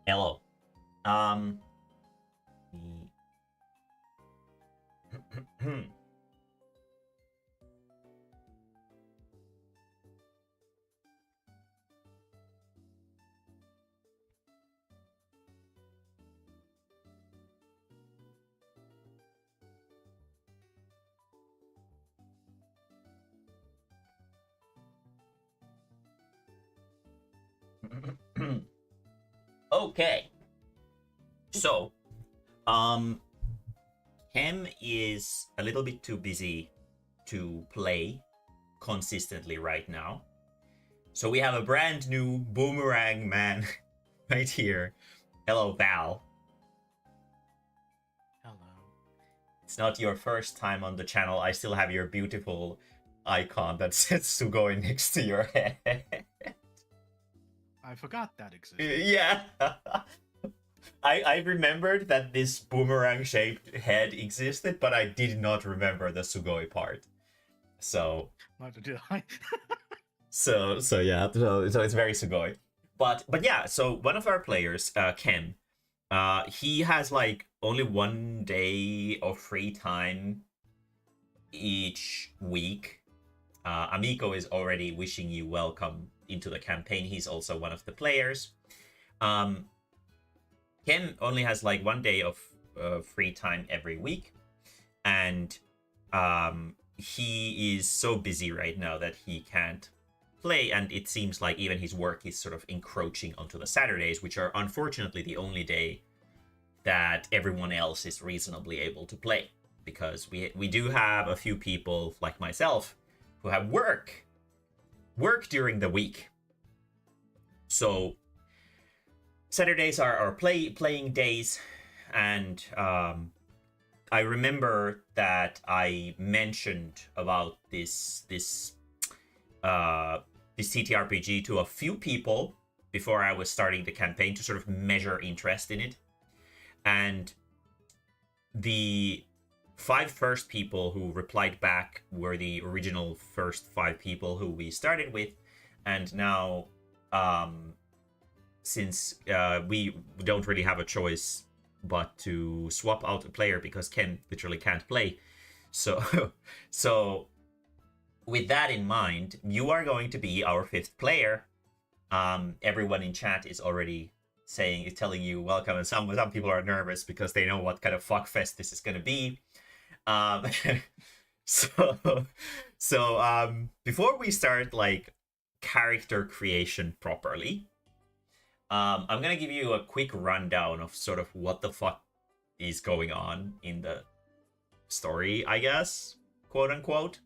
Hello. Um. Okay. So, um, Hem is a little bit too busy to play consistently right now. So we have a brand new boomerang man right here. Hello, Val. Hello. It's not your first time on the channel. I still have your beautiful icon that says Sugoi next to your head. I forgot that existed. Yeah. I remembered that this boomerang shaped head existed, but I did not remember the Sugoi part. So Neither did I. so yeah, so it's very Sugoi. But yeah, so one of our players, Ken, he has like only 1 day of free time each week. Amico is already wishing you welcome into the campaign. He's also one of the players. Um, Ken only has like 1 day of free time every week, and he is so busy right now that he can't play, and it seems like even his work is sort of encroaching onto the Saturdays, which are unfortunately the only day that everyone else is reasonably able to play, because we do have a few people like myself who have work during the week. So Saturdays are our playing days, and I remember that I mentioned about this TTRPG to a few people before I was starting the campaign to sort of measure interest in it. And the 5 first people who replied back were the original first 5 people who we started with. And now, since we don't really have a choice but to swap out a player because Ken literally can't play. So, so with that in mind, you are going to be our 5th player. Everyone in chat is already telling you welcome, and some people are nervous because they know what kind of fuckfest this is going to be. So before we start like character creation properly, I'm gonna give you a quick rundown of sort of what the fuck is going on in the story, I guess, quote unquote.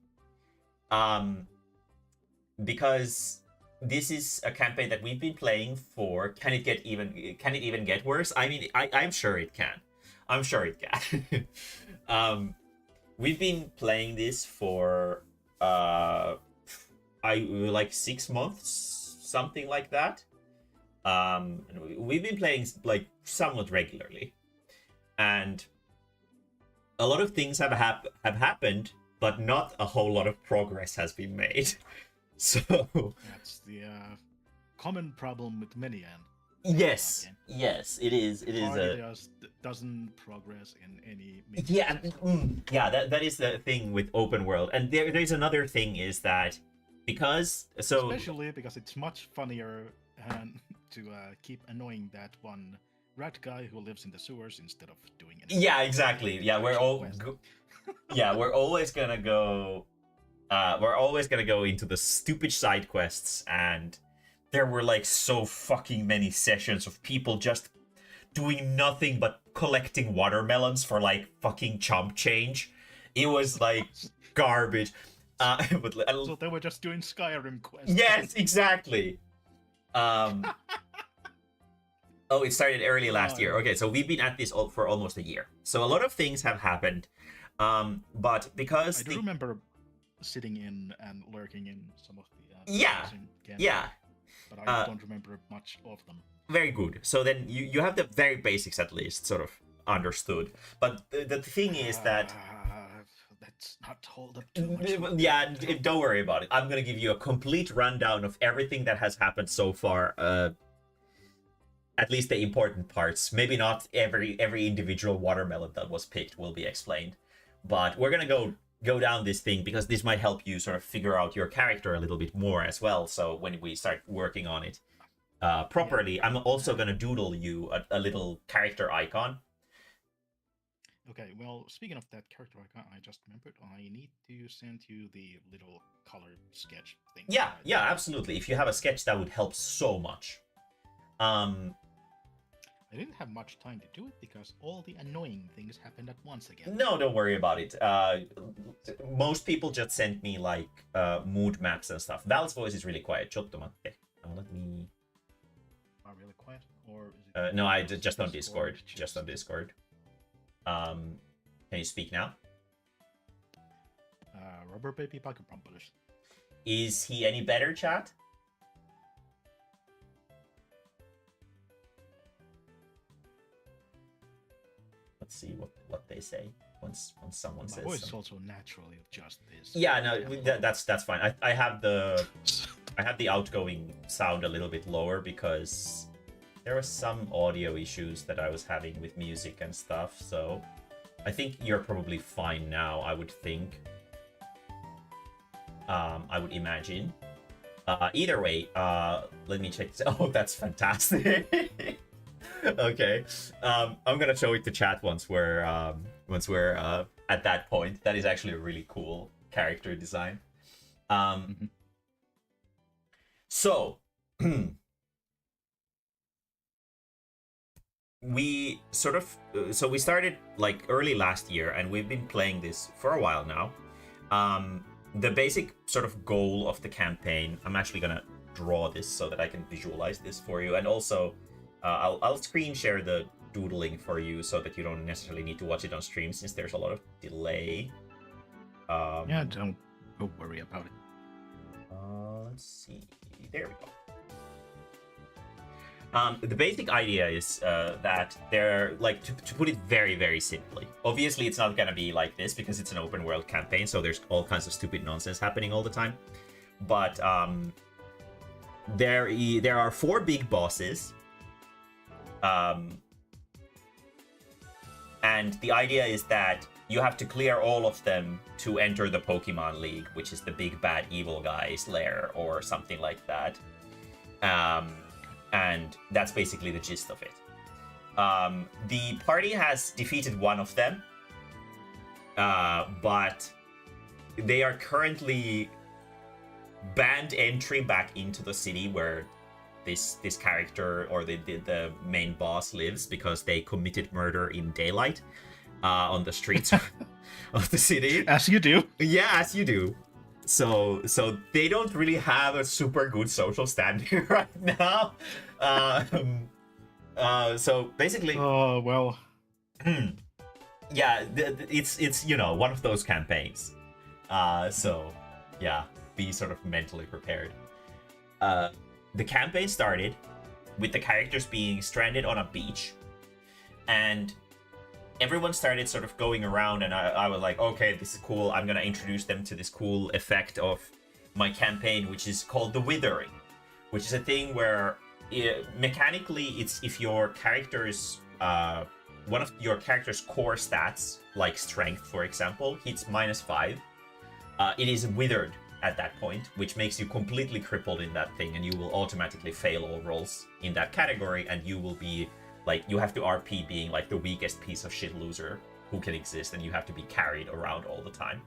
Because this is a campaign that we've been playing for. Can it even get worse? I mean, I'm sure it can. I'm sure it can. We've been playing this for like 6 months, something like that. And we've been playing like somewhat regularly, and a lot of things have happened, but not a whole lot of progress has been made. So That's the common problem with many and yes, it is. It is doesn't progress in any. Yeah, that is the thing with open world, and there's another thing is that because especially because it's much funnier to keep annoying that one rat guy who lives in the sewers instead of doing anything. Yeah, exactly. Yeah, we're always gonna go. We're always gonna go into the stupid side quests, and there were like so fucking many sessions of people just doing nothing but collecting watermelons for like fucking chump change. It was like garbage. So they were just doing Skyrim quests. Yes, exactly. Oh, it started early last year. Okay, so we've been at this for almost a year. So a lot of things have happened. But because I do remember sitting in and lurking in some of the yeah. But I don't remember much of them. Very good. So then you have the very basics at least sort of understood. But the thing is that let's not hold up too much. Yeah, don't worry about it. I'm gonna give you a complete rundown of everything that has happened so far. at least the important parts. Maybe not every individual watermelon that was picked will be explained, but we're gonna go down this thing because this might help you sort of figure out your character a little bit more as well. So when we start working on it properly, I'm also gonna doodle you a little character icon. Okay, well, speaking of that character icon, I just remembered I need to send you the little color sketch thing. Yeah, absolutely. If you have a sketch, that would help so much. I didn't have much time to do it because all the annoying things happened at once again. No, don't worry about it. Most people just send me like mood maps and stuff. Val's voice is really quiet. Chottomatte. Let me. Are really quiet, or is it? No, I just on Discord. Just on Discord. Can you speak now? Rubber baby bucket bumpers. Is he any better, chat? Let's see what they say once someone says. My voice something. is also naturally just this. Yeah, no, that's fine. I have the outgoing sound a little bit lower because there were some audio issues that I was having with music and stuff. So I think you're probably fine now. I would think. I would imagine. Either way, let me check this. Oh, that's fantastic. Okay, I'm gonna show it to chat once we're at that point. That is actually a really cool character design. So we sort of we started like early last year, and we've been playing this for a while now. The basic sort of goal of the campaign, I'm actually gonna draw this so that I can visualize this for you, and also I'll screen share the doodling for you so that you don't necessarily need to watch it on stream since there's a lot of delay. Yeah, don't worry about it. Let's see. There we go. The basic idea is that they're like to put it very, very simply. Obviously, it's not gonna be like this because it's an open world campaign, so there's all kinds of stupid nonsense happening all the time. But there are 4 big bosses. And the idea is that you have to clear all of them to enter the Pokemon League, which is the big bad evil guy's lair or something like that. And that's basically the gist of it. The party has defeated one of them, but they are currently banned entry back into the city where this character or the main boss lives because they committed murder in daylight on the streets of the city. As you do. Yeah, as you do. So they don't really have a super good social standing right now. So basically, oh well. Yeah, it's one of those campaigns. So yeah, be sort of mentally prepared. The campaign started with the characters being stranded on a beach, and everyone started sort of going around, and I was like, okay, this is cool. I'm gonna introduce them to this cool effect of my campaign, which is called the Withering, which is a thing where mechanically it's if your character's one of your character's core stats, like strength, for example, hits -5, it is withered at that point, which makes you completely crippled in that thing, and you will automatically fail all rolls in that category, and you will be like, you have to RP being like the weakest piece of shit loser who can exist, and you have to be carried around all the time.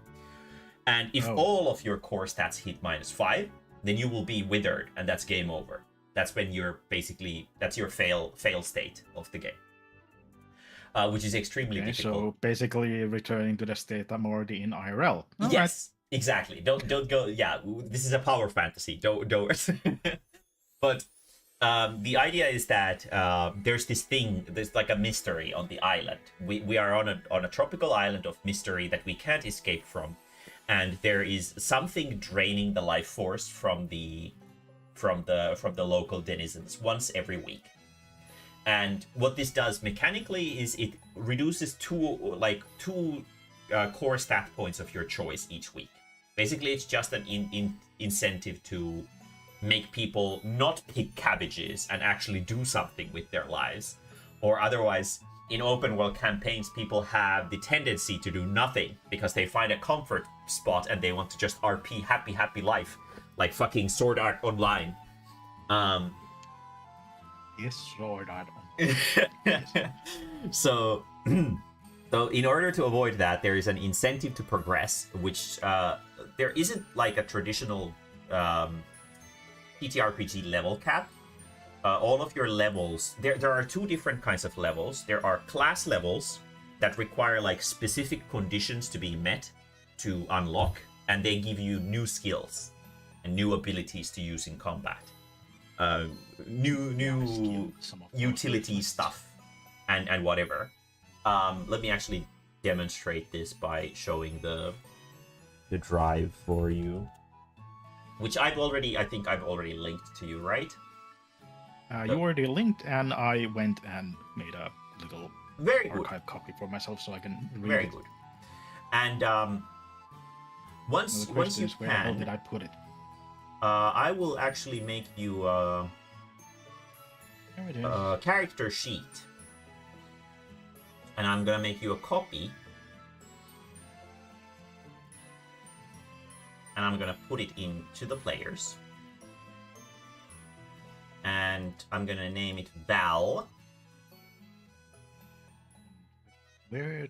And if all of your core stats hit -5, then you will be withered, and that's game over. That's when you're basically, that's your fail state of the game. Which is extremely difficult. So basically returning to the state I'm already in IRL. All yes. Right. Exactly. Don't go. Yeah, this is a power fantasy. Don't. But the idea is that there's this thing. There's like a mystery on the island. We are on a tropical island of mystery that we can't escape from, and there is something draining the life force from the local denizens once every week. And what this does mechanically is it reduces two core stat points of your choice each week. Basically, it's just an incentive to make people not pick cabbages and actually do something with their lives. Or otherwise, in open world campaigns, people have the tendency to do nothing because they find a comfort spot and they want to just RP happy life, like fucking Sword Art Online. Yes, Sword Art. So in order to avoid that, there is an incentive to progress, which there isn't like a traditional TTRPG level cap. All of your levels, there are two different kinds of levels. There are class levels that require like specific conditions to be met to unlock, and they give you new skills and new abilities to use in combat. New utility stuff and whatever. Let me actually demonstrate this by showing the drive for you, which I think I've already linked to you, right? You already linked, and I went and made a little very archive copy for myself so I can read very it. good. And once you where can, the hell did I put it? I will actually make you There it is. a character sheet, and I'm gonna make you a copy, and I'm gonna put it into the players, and I'm gonna name it Val. Where?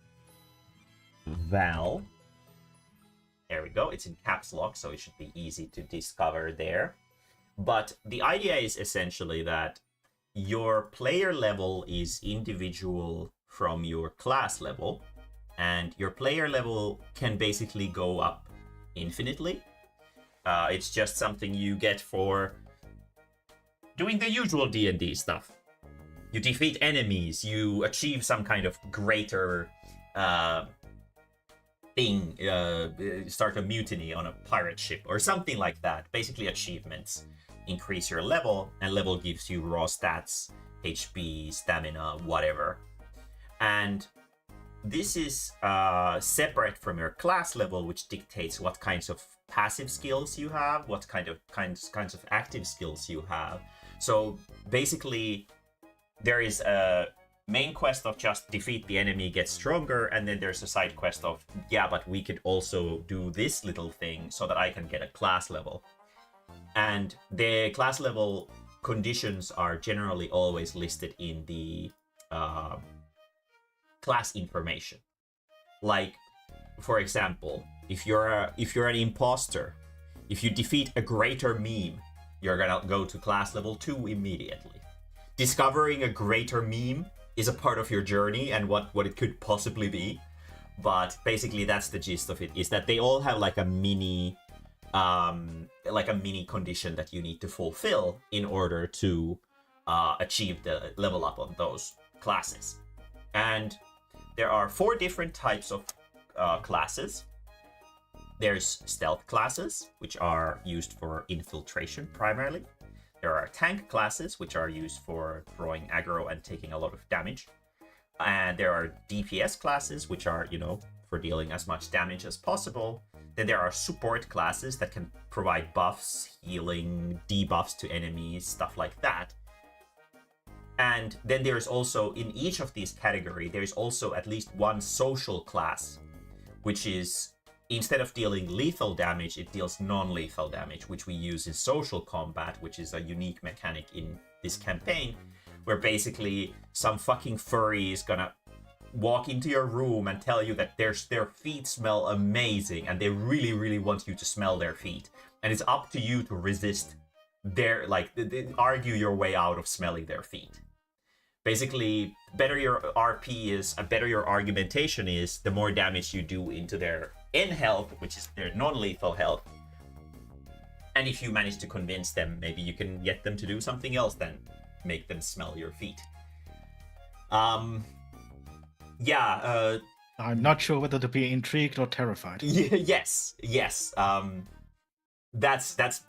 Val. There we go. It's in caps lock, so it should be easy to discover there. But the idea is essentially that your player level is individual from your class level, and your player level can basically go up infinitely. It's just something you get for doing the usual D&D stuff. You defeat enemies, you achieve some kind of greater thing, start a mutiny on a pirate ship or something like that. Basically achievements increase your level, and level gives you raw stats, HP, stamina, whatever. And this is separate from your class level, which dictates what kinds of passive skills you have, what kinds of active skills you have. So basically, there is a main quest of just defeat the enemy, get stronger, and then there's a side quest of, yeah, but we could also do this little thing so that I can get a class level. And the class level conditions are generally always listed in the class information. Like, for example, if you're an imposter, if you defeat a greater meme, you're gonna go to class level 2 immediately. Discovering a greater meme is a part of your journey and what it could possibly be. But basically that's the gist of it, is that they all have like a mini condition that you need to fulfill in order to achieve the level up on those classes. And there are 4 different types of classes. There's stealth classes, which are used for infiltration primarily. There are tank classes, which are used for throwing aggro and taking a lot of damage. And there are DPS classes, which are, for dealing as much damage as possible. Then there are support classes that can provide buffs, healing, debuffs to enemies, stuff like that. And then there's also, in each of these categories, there's also at least one social class, which is, instead of dealing lethal damage, it deals non-lethal damage, which we use in social combat, which is a unique mechanic in this campaign, where basically some fucking furry is gonna walk into your room and tell you that their feet smell amazing, and they really, really want you to smell their feet. And it's up to you to resist argue your way out of smelling their feet. Basically, better your RP is, and better your argumentation is, the more damage you do into their N health, which is their non-lethal health. And if you manage to convince them, maybe you can get them to do something else than make them smell your feet. I'm not sure whether to be intrigued or terrified. Yes. That's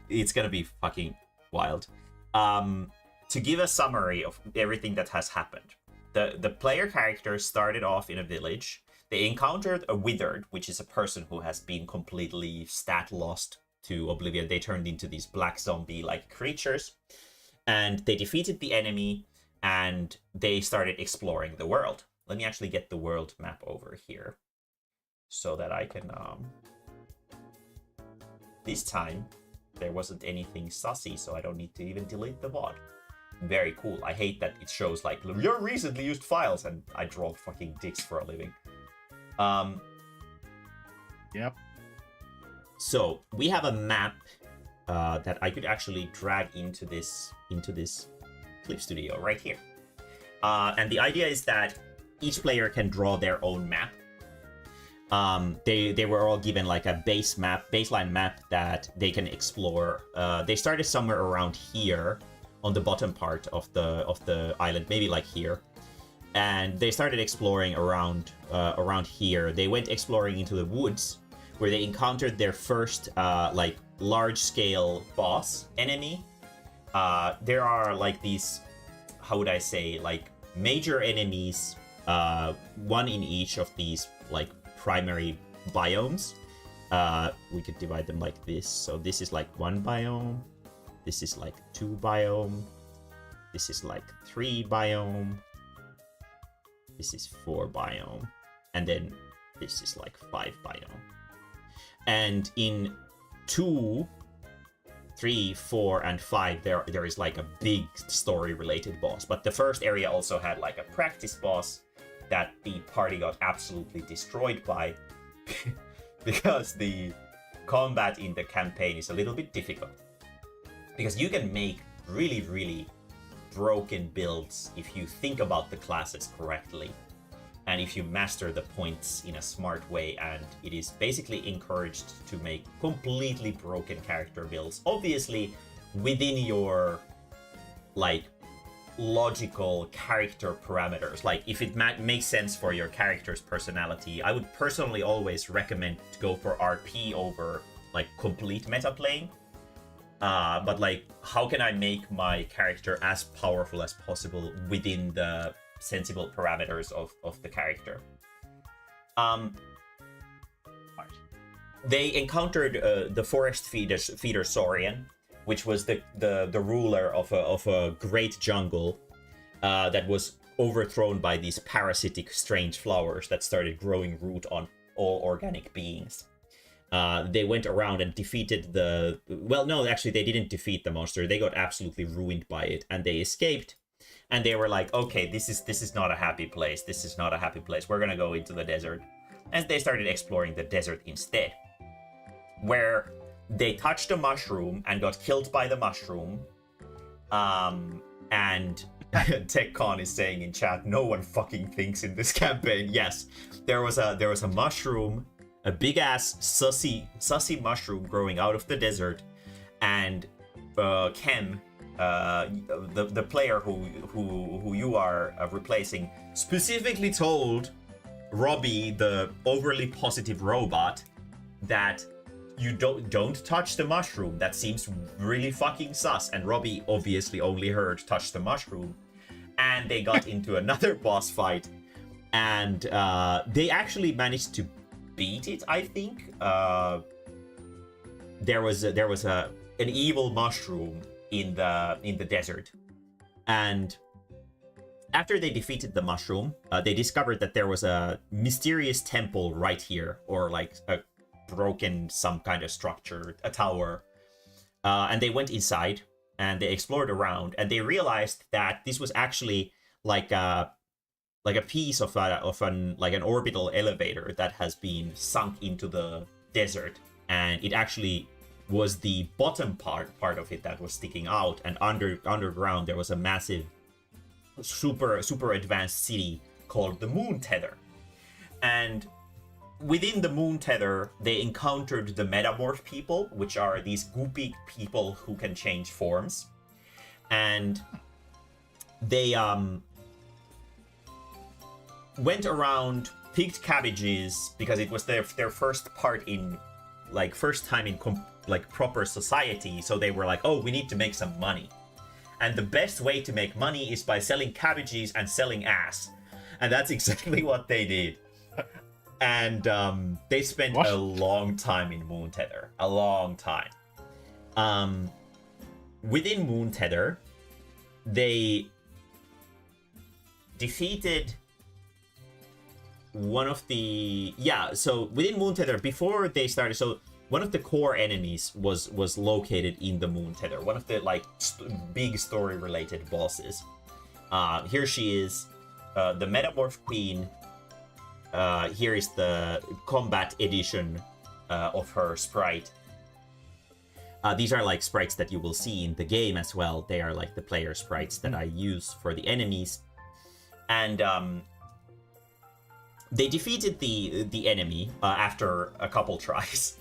it's gonna be fucking wild. To give a summary of everything that has happened, the player characters started off in a village. They encountered a withered, which is a person who has been completely stat lost to oblivion. They turned into these black zombie-like creatures, and they defeated the enemy, and they started exploring the world. Let me actually get the world map over here so that I can... This time, there wasn't anything sussy, so I don't need to even delete the VOD. Very cool. I hate that it shows like, your recently used files, and I draw fucking dicks for a living. Yep. So we have a map that I could actually drag into this clip studio right here. And the idea is that each player can draw their own map. They were all given like a baseline map that they can explore. They started somewhere around here on the bottom part of the island, maybe like here. And they started exploring around here. They went exploring into the woods, where they encountered their first like large-scale boss enemy. There are like these, how would I say, like major enemies, one in each of these like primary biomes. We could divide them like this. So this is like 1 biome. This is like 2 biome. This is like 3 biome. This is 4 biome. And then this is like 5 biome. And in 2, 3, 4, and 5, there is like a big story-related boss. But the first area also had like a practice boss that the party got absolutely destroyed by because the combat in the campaign is a little bit difficult. Because you can make really, really broken builds if you think about the classes correctly and if you master the points in a smart way, and it is basically encouraged to make completely broken character builds, obviously within your like logical character parameters. Like if it makes sense for your character's personality, I would personally always recommend to go for RP over like complete meta playing. But like, how can I make my character as powerful as possible within the sensible parameters of the character? They encountered the forest feeder Saurian, which was the ruler of a great jungle that was overthrown by these parasitic strange flowers that started growing root on all organic beings. They went around and defeated actually they didn't defeat the monster. They got absolutely ruined by it, and they escaped. And they were like, okay, this is not a happy place. This is not a happy place. We're gonna go into the desert. And they started exploring the desert instead, where they touched a mushroom and got killed by the mushroom. And TechCon is saying in chat, no one fucking thinks in this campaign. Yes, there was a mushroom, a big ass sussy mushroom growing out of the desert, and Kem, the player who you are replacing, specifically told Robbie, the overly positive robot, that you don't touch the mushroom. That seems really fucking sus. And Robbie obviously only heard touch the mushroom, and they got into another boss fight, and they actually managed to beat it. I think there was an evil mushroom in the desert, and after they defeated the mushroom, they discovered that there was a mysterious temple right here, or like a broken some kind of structure, a tower, and they went inside and they explored around, and they realized that this was actually like a piece of an orbital elevator that has been sunk into the desert, and it actually was the bottom part of it that was sticking out, and underground there was a massive super advanced city called the Moon Tether. And within the Moon Tether, they encountered the Metamorph people, which are these goopy people who can change forms. And they went around, picked cabbages, because it was their first time in proper society. So they were like, oh, we need to make some money. And the best way to make money is by selling cabbages and selling ass. And that's exactly what they did. And they spent What? a long time in Moon Tether. A long time. Within Moon Tether, they defeated one of the so within Moon Tether, before they started, so one of the core enemies was located in the Moon Tether, one of the like big story related bosses. Here she is, the Metamorph Queen. Here is the combat edition of her sprite. These are like sprites that you will see in the game as well. They are like the player sprites that I use for the enemies. And they defeated the enemy after a couple tries.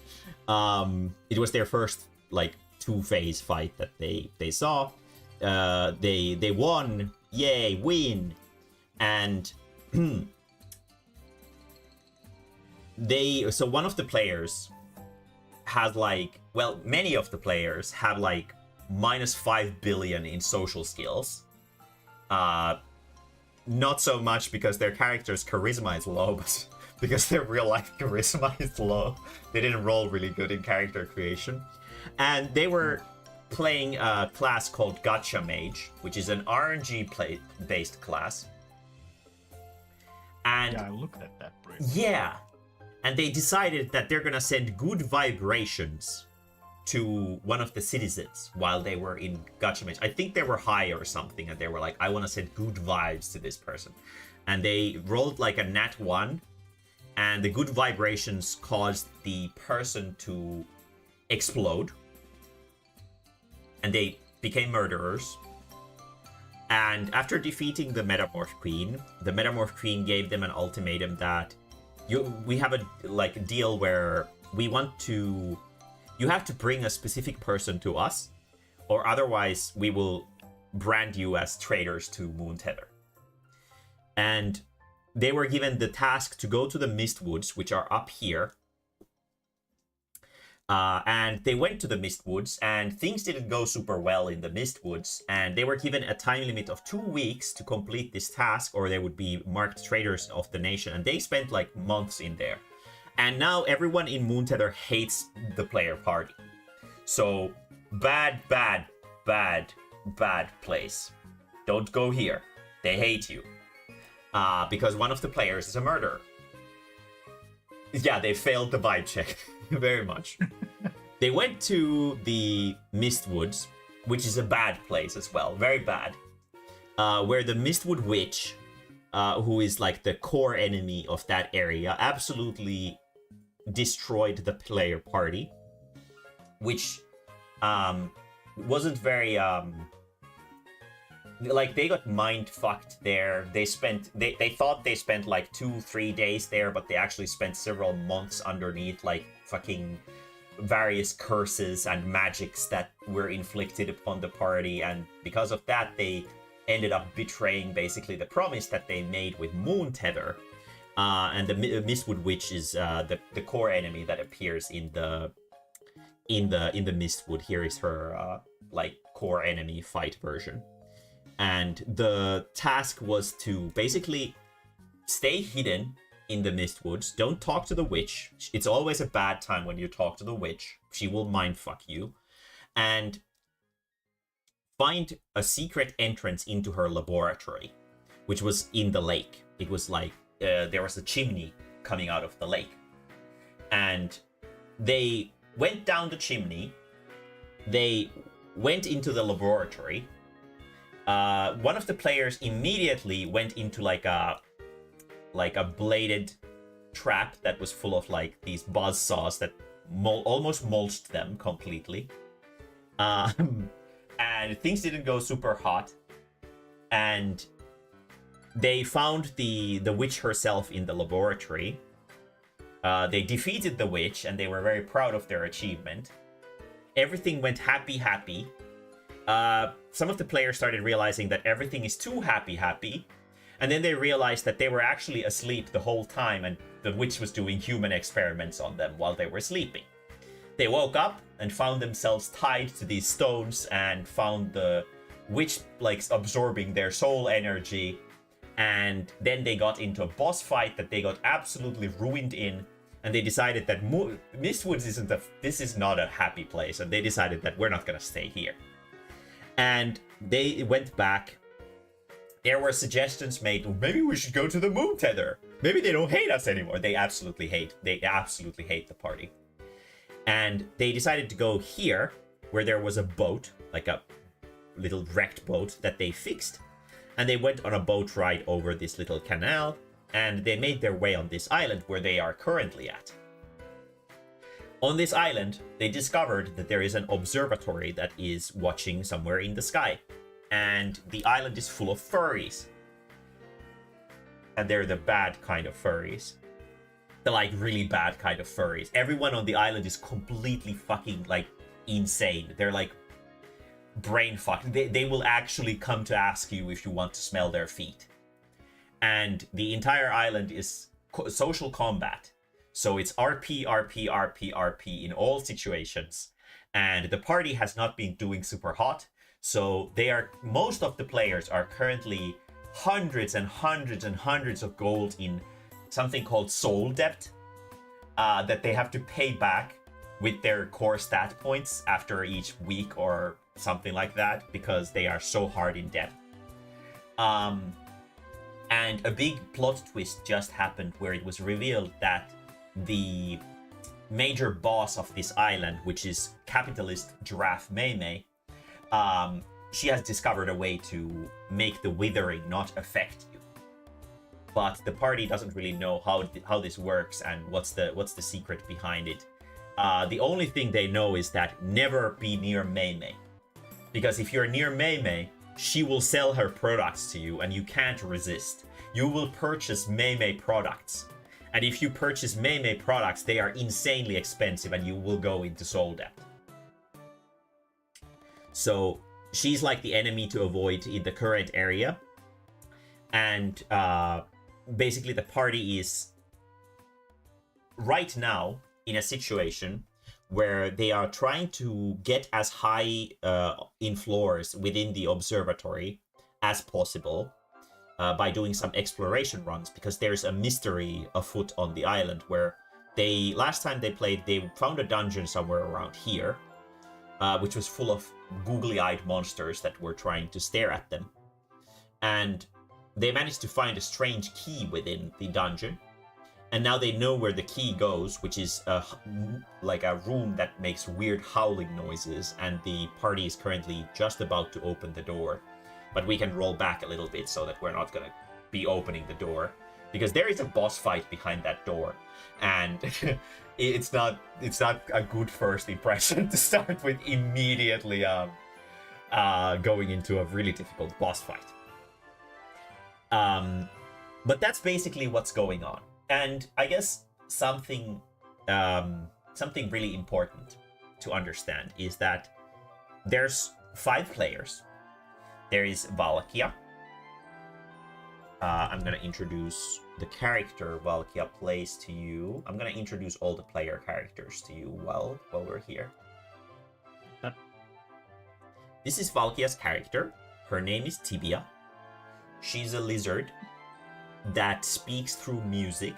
It was their first like 2-phase fight that they saw. They won. Yay, win. And so one of the players had like, well, many of the players have like -5 billion in social skills. Not so much because their character's charisma is low, but because their real life charisma is low. They didn't roll really good in character creation. And they were playing a class called Gotcha Mage, which is an RNG based class. And Yeah, I looked at that brief. yeah. And they decided that they're gonna send good vibrations to one of the citizens while they were in Gotcha Mage. I think they were high or something, and they were like, I want to send good vibes to this person. And they rolled like a nat 1, and the good vibrations caused the person to explode. And they became murderers. And after defeating the Metamorph Queen gave them an ultimatum that we have a like deal where we want to, you have to bring a specific person to us, or otherwise we will brand you as traitors to Moon Tether. And they were given the task to go to the Mistwoods, which are up here. And they went to the Mistwoods, and things didn't go super well in the Mistwoods, and they were given a time limit of 2 weeks to complete this task, or they would be marked traitors of the nation. And they spent like months in there. And now everyone in Moon Tether hates the player party. So bad place. Don't go here. They hate you. Because one of the players is a murderer. Yeah, they failed the vibe check. Very much. They went to the Mistwoods, which is a bad place as well. Very bad. Where the Mistwood Witch, who is like the core enemy of that area, absolutely destroyed the player party. Which wasn't very... like, they got mind fucked there. They thought they spent like 2-3 days there, but they actually spent several months underneath, like fucking various curses and magics that were inflicted upon the party. And because of that, they ended up betraying basically the promise that they made with Moon Tether. And the Mistwood Witch is the core enemy that appears in the Mistwood. Here is her like core enemy fight version. And the task was to basically stay hidden in the Mistwoods. Don't talk to the witch. It's always a bad time when you talk to the witch. She will mindfuck you. And find a secret entrance into her laboratory, which was in the lake. It was like there was a chimney coming out of the lake. And they went down the chimney. They went into the laboratory. One of the players immediately went into like a bladed trap that was full of like these buzz saws that almost mulched them completely. And things didn't go super hot. And they found the witch herself in the laboratory. They defeated the witch, and they were very proud of their achievement. Everything went happy. Some of the players started realizing that everything is too happy, and then they realized that they were actually asleep the whole time, and the witch was doing human experiments on them while they were sleeping. They woke up and found themselves tied to these stones, and found the witch like absorbing their soul energy, And then they got into a boss fight that they got absolutely ruined in, and they decided that Mistwoods this is not a happy place, and they decided that we're not gonna stay here. And they went back. There were suggestions made, well, maybe we should go to the Moon Tether. Maybe they don't hate us anymore. They absolutely hate the party. And they decided to go here, where there was a boat, like a little wrecked boat that they fixed. And they went on a boat ride over this little canal, and they made their way on this island where they are currently at. On this island, they discovered that there is an observatory that is watching somewhere in the sky. And the island is full of furries. And they're the bad kind of furries. The like really bad kind of furries. Everyone on the island is completely fucking like insane. They're like brain fucked. They will actually come to ask you if you want to smell their feet. And the entire island is social combat. So it's RP, RP, RP, RP in all situations. And the party has not been doing super hot. So most of the players are currently hundreds and hundreds and hundreds of gold in something called soul debt that they have to pay back with their core stat points after each week or something like that, because they are so hard in debt. And a big plot twist just happened where it was revealed that the major boss of this island, which is capitalist giraffe Mae-mae, she has discovered a way to make the withering not affect you. But the party doesn't really know how this works and what's the secret behind it. The only thing they know is that never be near Mae-mae. Because if you're near Mae-mae, she will sell her products to you and you can't resist. You will purchase Mae-mae products. And if you purchase Mae-mae products, they are insanely expensive and you will go into soul debt. So she's like the enemy to avoid in the current area. And basically the party is right now in a situation where they are trying to get as high in floors within the observatory as possible by doing some exploration runs, because there's a mystery afoot on the island where last time they played, they found a dungeon somewhere around here, which was full of googly-eyed monsters that were trying to stare at them. And they managed to find a strange key within the dungeon. And now they know where the key goes, which is like a room that makes weird howling noises. And the party is currently just about to open the door. But we can roll back a little bit so that we're not going to be opening the door. Because there is a boss fight behind that door. And it's not a good first impression to start with immediately going into a really difficult boss fight. But that's basically what's going on. And I guess something really important to understand is that there's 5 players. There is Valkia. I'm going to introduce the character Valkia plays to you. I'm going to introduce all the player characters to you while we're here. This is Valkia's character. Her name is Tibia. She's a lizard that speaks through music.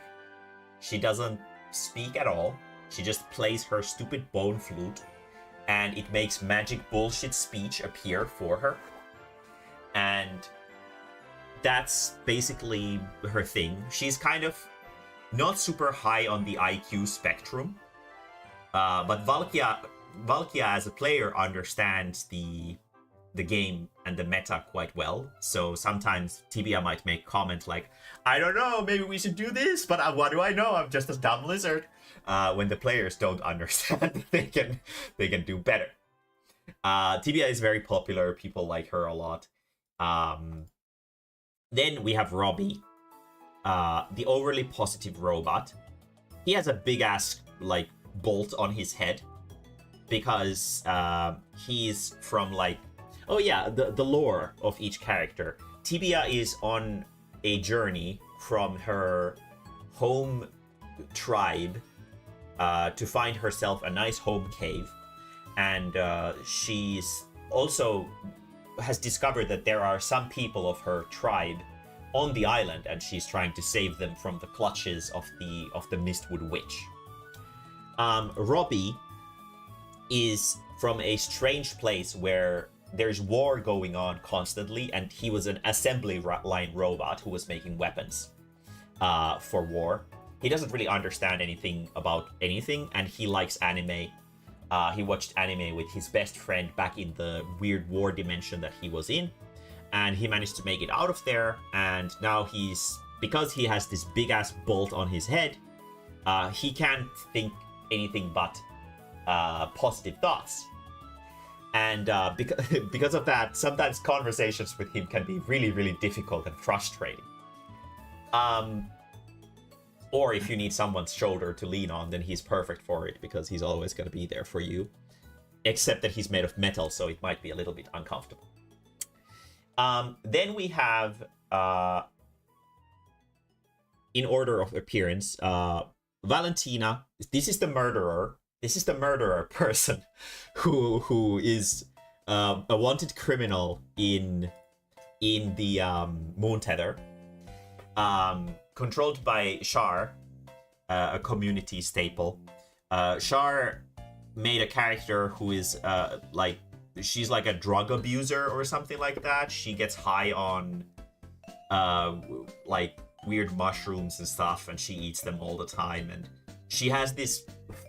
She doesn't speak at all. She just plays her stupid bone flute, and it makes magic bullshit speech appear for her. And that's basically her thing. She's kind of not super high on the IQ spectrum, but Valkia as a player understands the game and the meta quite well. So sometimes Tibia might make comment like, I don't know, maybe we should do this, but what do I know? I'm just a dumb lizard. When the players don't understand, they can do better. Tibia is very popular. People like her a lot. Then we have Robbie, the overly positive robot. He has a big ass like bolt on his head because he's from like, oh yeah, the lore of each character. Tibia is on a journey from her home tribe to find herself a nice home cave. And she's also has discovered that there are some people of her tribe on the island, and she's trying to save them from the clutches of the Mistwood Witch. Robbie is from a strange place where there's war going on constantly, and he was an assembly line robot who was making weapons for war. He doesn't really understand anything about anything, and he likes anime. He watched anime with his best friend back in the weird war dimension that he was in, and he managed to make it out of there, and now because he has this big ass bolt on his head, he can't think anything but positive thoughts. And because of that, sometimes conversations with him can be really, really difficult and frustrating. Or if you need someone's shoulder to lean on, then he's perfect for it, because he's always going to be there for you. Except that he's made of metal, so it might be a little bit uncomfortable. Then we have, in order of appearance, Valentina. This is the murderer. This is the murderer person who is a wanted criminal in the Moon Tether. Controlled by Char, a community staple. Char made a character who is she's like a drug abuser or something like that. She gets high on like weird mushrooms and stuff, and she eats them all the time. And she has this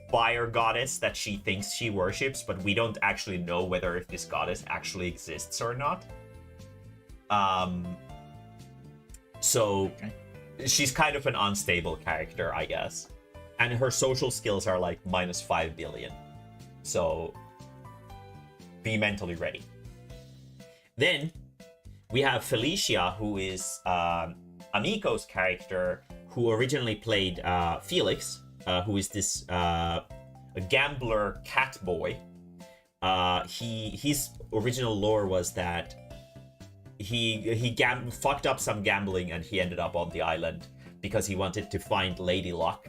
fire goddess that she thinks she worships, but we don't actually know whether if this goddess actually exists or not. So she's kind of an unstable character, I guess. And her social skills are like -5 billion. So be mentally ready. Then we have Felicia, who is Amiko's character, who originally played Felix, who is this gambler cat boy. His original lore was that he fucked up some gambling, and he ended up on the island because he wanted to find Lady Luck,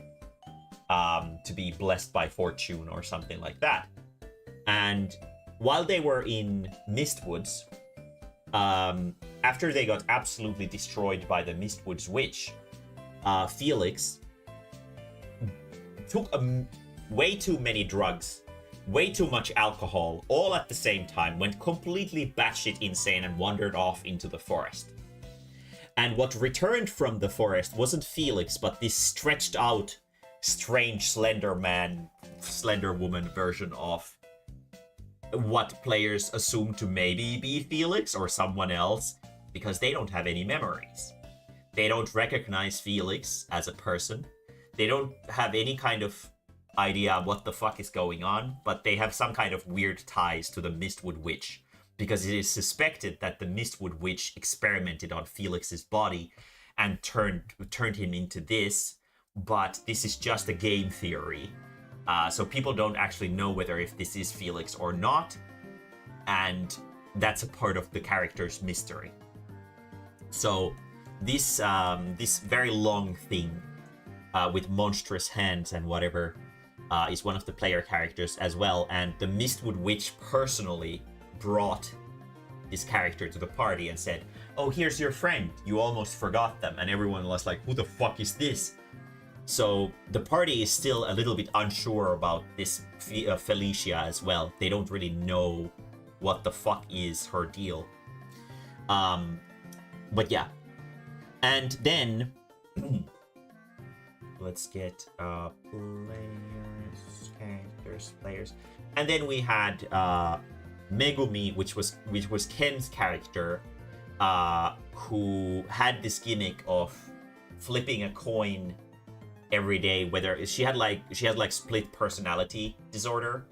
to be blessed by fortune or something like that. And while they were in Mistwoods, after they got absolutely destroyed by the Mistwoods Witch, Felix took way too many drugs, way too much alcohol, all at the same time, went completely batshit insane and wandered off into the forest. And what returned from the forest wasn't Felix, but this stretched out, strange Slender Woman version of what players assume to maybe be Felix or someone else, because they don't have any memories. They don't recognize Felix as a person. They don't have any kind of idea what the fuck is going on, but they have some kind of weird ties to the Mistwood Witch, because it is suspected that the Mistwood Witch experimented on Felix's body and turned him into this, but this is just a game theory. So people don't actually know whether if this is Felix or not, and that's a part of the character's mystery. So this very long thing with monstrous hands and whatever is one of the player characters as well, and the Mistwood Witch personally brought this character to the party and said, "Oh, here's your friend. You almost forgot them." And everyone was like, "Who the fuck is this?" So the party is still a little bit unsure about this Felicia as well. They don't really know what the fuck is her deal. But yeah. And then let's get players. And then we had Megumi, which was Ken's character, who had this gimmick of flipping a coin every day, whether she had like split personality disorder,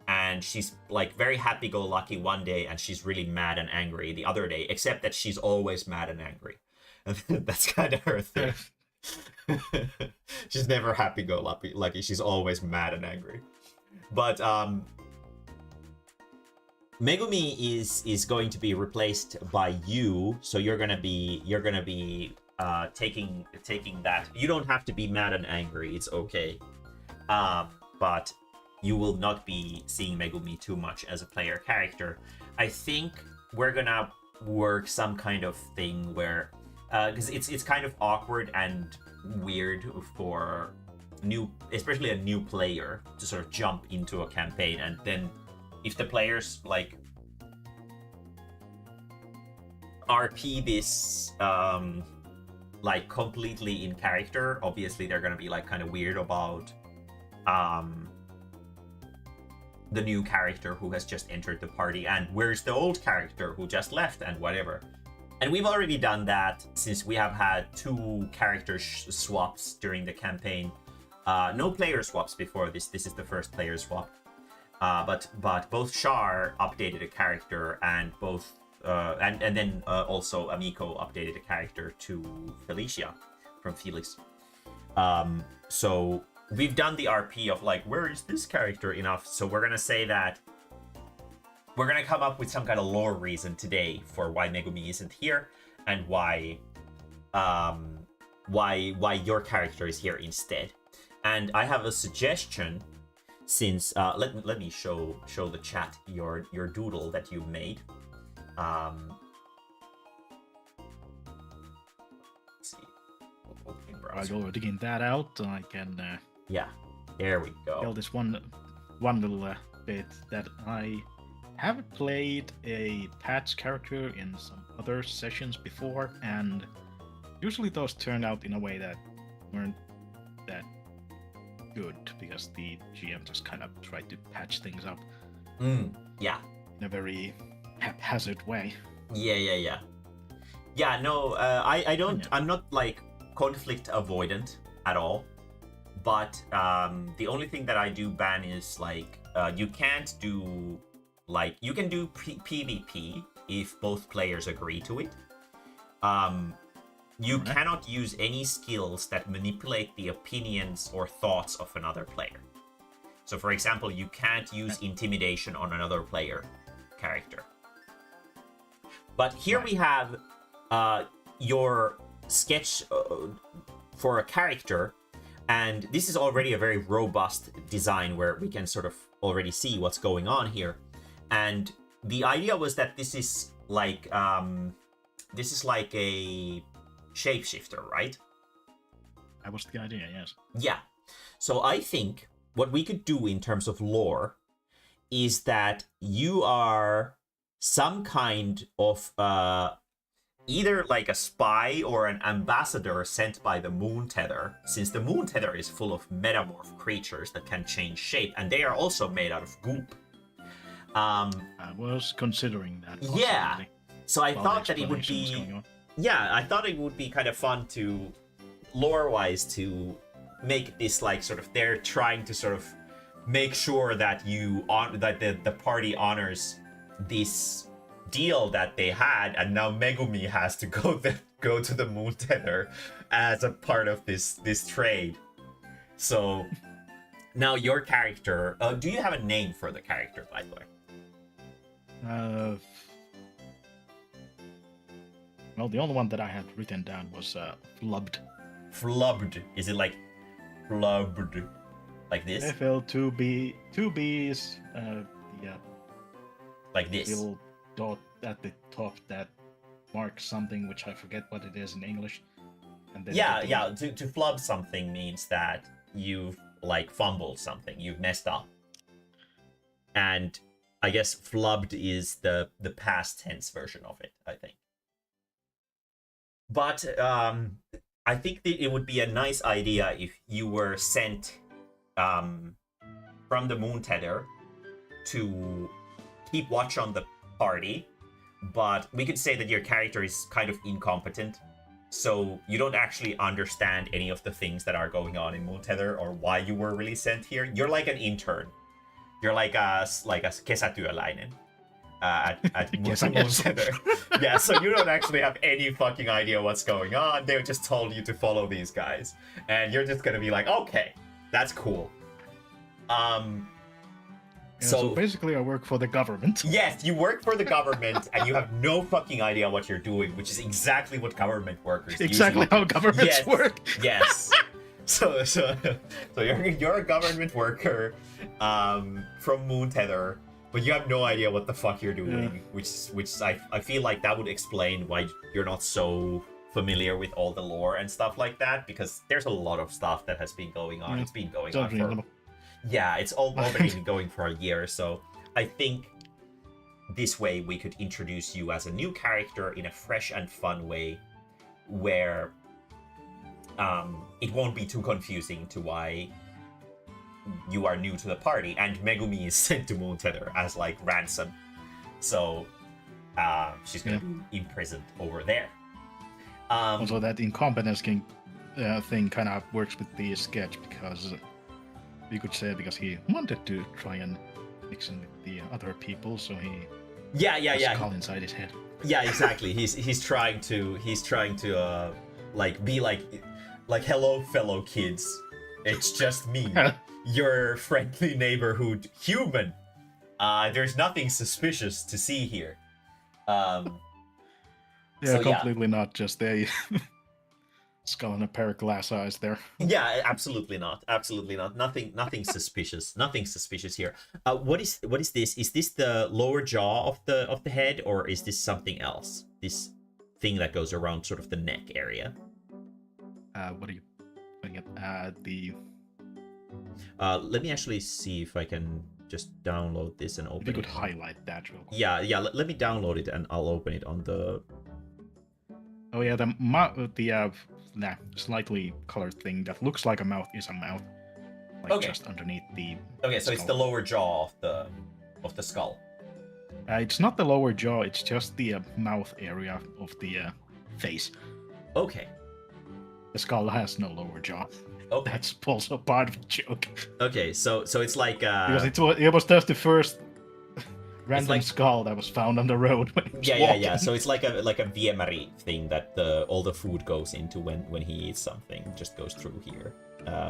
and she's like very happy-go-lucky one day and she's really mad and angry the other day, except that she's always mad and angry. And that's kind of her thing. She's never happy-go-lucky. She's always mad and angry. But Megumi is going to be replaced by you, so you're gonna be taking that. You don't have to be mad and angry, it's okay. But you will not be seeing Megumi too much as a player character. I think we're gonna work some kind of thing where because it's kind of awkward and weird for especially a new player to sort of jump into a campaign, and then if the players like RP this like completely in character, obviously they're gonna be like kind of weird about the new character who has just entered the party, and where's the old character who just left and whatever. And we've already done that since we have had 2 character swaps during the campaign. No player swaps before this. This is the first player swap. But both Char updated a character, and both and then also Amico updated a character to Felicia from Felix. So we've done the RP of like, where is this character enough? So we're gonna say that we're gonna come up with some kind of lore reason today for why Megumi isn't here, and why your character is here instead. And I have a suggestion, since let me show the chat your doodle that you made. Let's see. I'll go digging that out. I can. Yeah, there we go. Tell this one little bit that I haven't played a Pat's character in some other sessions before, and usually those turned out in a way that weren't that good, because the GM just kind of tried to patch things up. Yeah. In a very haphazard way. Yeah. No, I don't. Yeah. I'm not like conflict avoidant at all. But the only thing that I do ban is like you can't do like you can do PvP if both players agree to it. You cannot use any skills that manipulate the opinions or thoughts of another player. So, for example, you can't use intimidation on another player character. But here we have your sketch for a character, and this is already a very robust design where we can sort of already see what's going on here. And the idea was that this is like a shapeshifter, right? That was the idea, yes. Yeah. So I think what we could do in terms of lore is that you are some kind of either like a spy or an ambassador sent by the Moon Tether, since the Moon Tether is full of metamorph creatures that can change shape, and they are also made out of goop. I was considering that possibility. Yeah. So I thought that it would be... Yeah, I thought it would be kind of fun to, lore-wise, to make this like sort of, they're trying to sort of make sure that the party honors this deal that they had, and now Megumi has to go to the Moon Tether as a part of this trade. So now your character, do you have a name for the character, by the way? Well, the only one that I had written down was flubbed. Flubbed. Is it like flubbed? Like this? FL 2B, 2B's, yeah. Like this? Little dot at the top that marks something, which I forget what it is in English. And then to flub something means that you've like fumbled something, you've messed up. And I guess flubbed is the past tense version of it, I think. But I think that it would be a nice idea if you were sent from the Moon Tether to keep watch on the party, but we could say that your character is kind of incompetent, so you don't actually understand any of the things that are going on in Moon Tether or why you were really sent here. You're like an intern. You're like a kesätyöläinen at Moon Tether. Yeah, so you don't actually have any fucking idea what's going on. They just told you to follow these guys, and you're just gonna be like, okay, that's cool. So basically, I work for the government. Yes, you work for the government, and you have no fucking idea what you're doing, which is exactly what government workers do. Exactly how governments work. Yes. So you're a government worker from Moon Tether, but you have no idea what the fuck you're doing, which I feel like that would explain why you're not so familiar with all the lore and stuff like that, because there's a lot of stuff that has been going on. Yeah, It's been going on for reasonable. yeah, it's already been going for a year. So I think this way we could introduce you as a new character in a fresh and fun way, where it won't be too confusing to why you are new to the party, and Megumi is sent to Moon Tether as like ransom. So she's gonna be imprisoned over there. Also, that incompetence thing kind of works with the sketch, because you could say because he wanted to try and mix in with the other people, so he yeah skull inside his head. Yeah, exactly. He's trying to like be like hello fellow kids, it's just me, your friendly neighborhood human. There's nothing suspicious to see here. Completely not just a skull and a pair of glass eyes there. Yeah, absolutely not. Nothing suspicious. Nothing suspicious here. What is this? Is this the lower jaw of the head, or is this something else? This thing that goes around sort of the neck area. What are you putting at? The let me actually see if I can just download this and open if you could it. highlight that real quick. Yeah. Let me download it and I'll open it on the. Oh yeah, the slightly colored thing that looks like a mouth is a mouth, like Okay. just underneath the. Okay, so it's the skull. lower jaw of the skull. It's not the lower jaw; it's just the mouth area of the face. Okay. The skull has no lower jaw. Okay. That's also part of the joke. Okay. So it's like Because it was just the first random like- skull that was found on the road when he was yeah. walking. So it's like a Viemari thing that all the food goes into when he eats something. It just goes through here,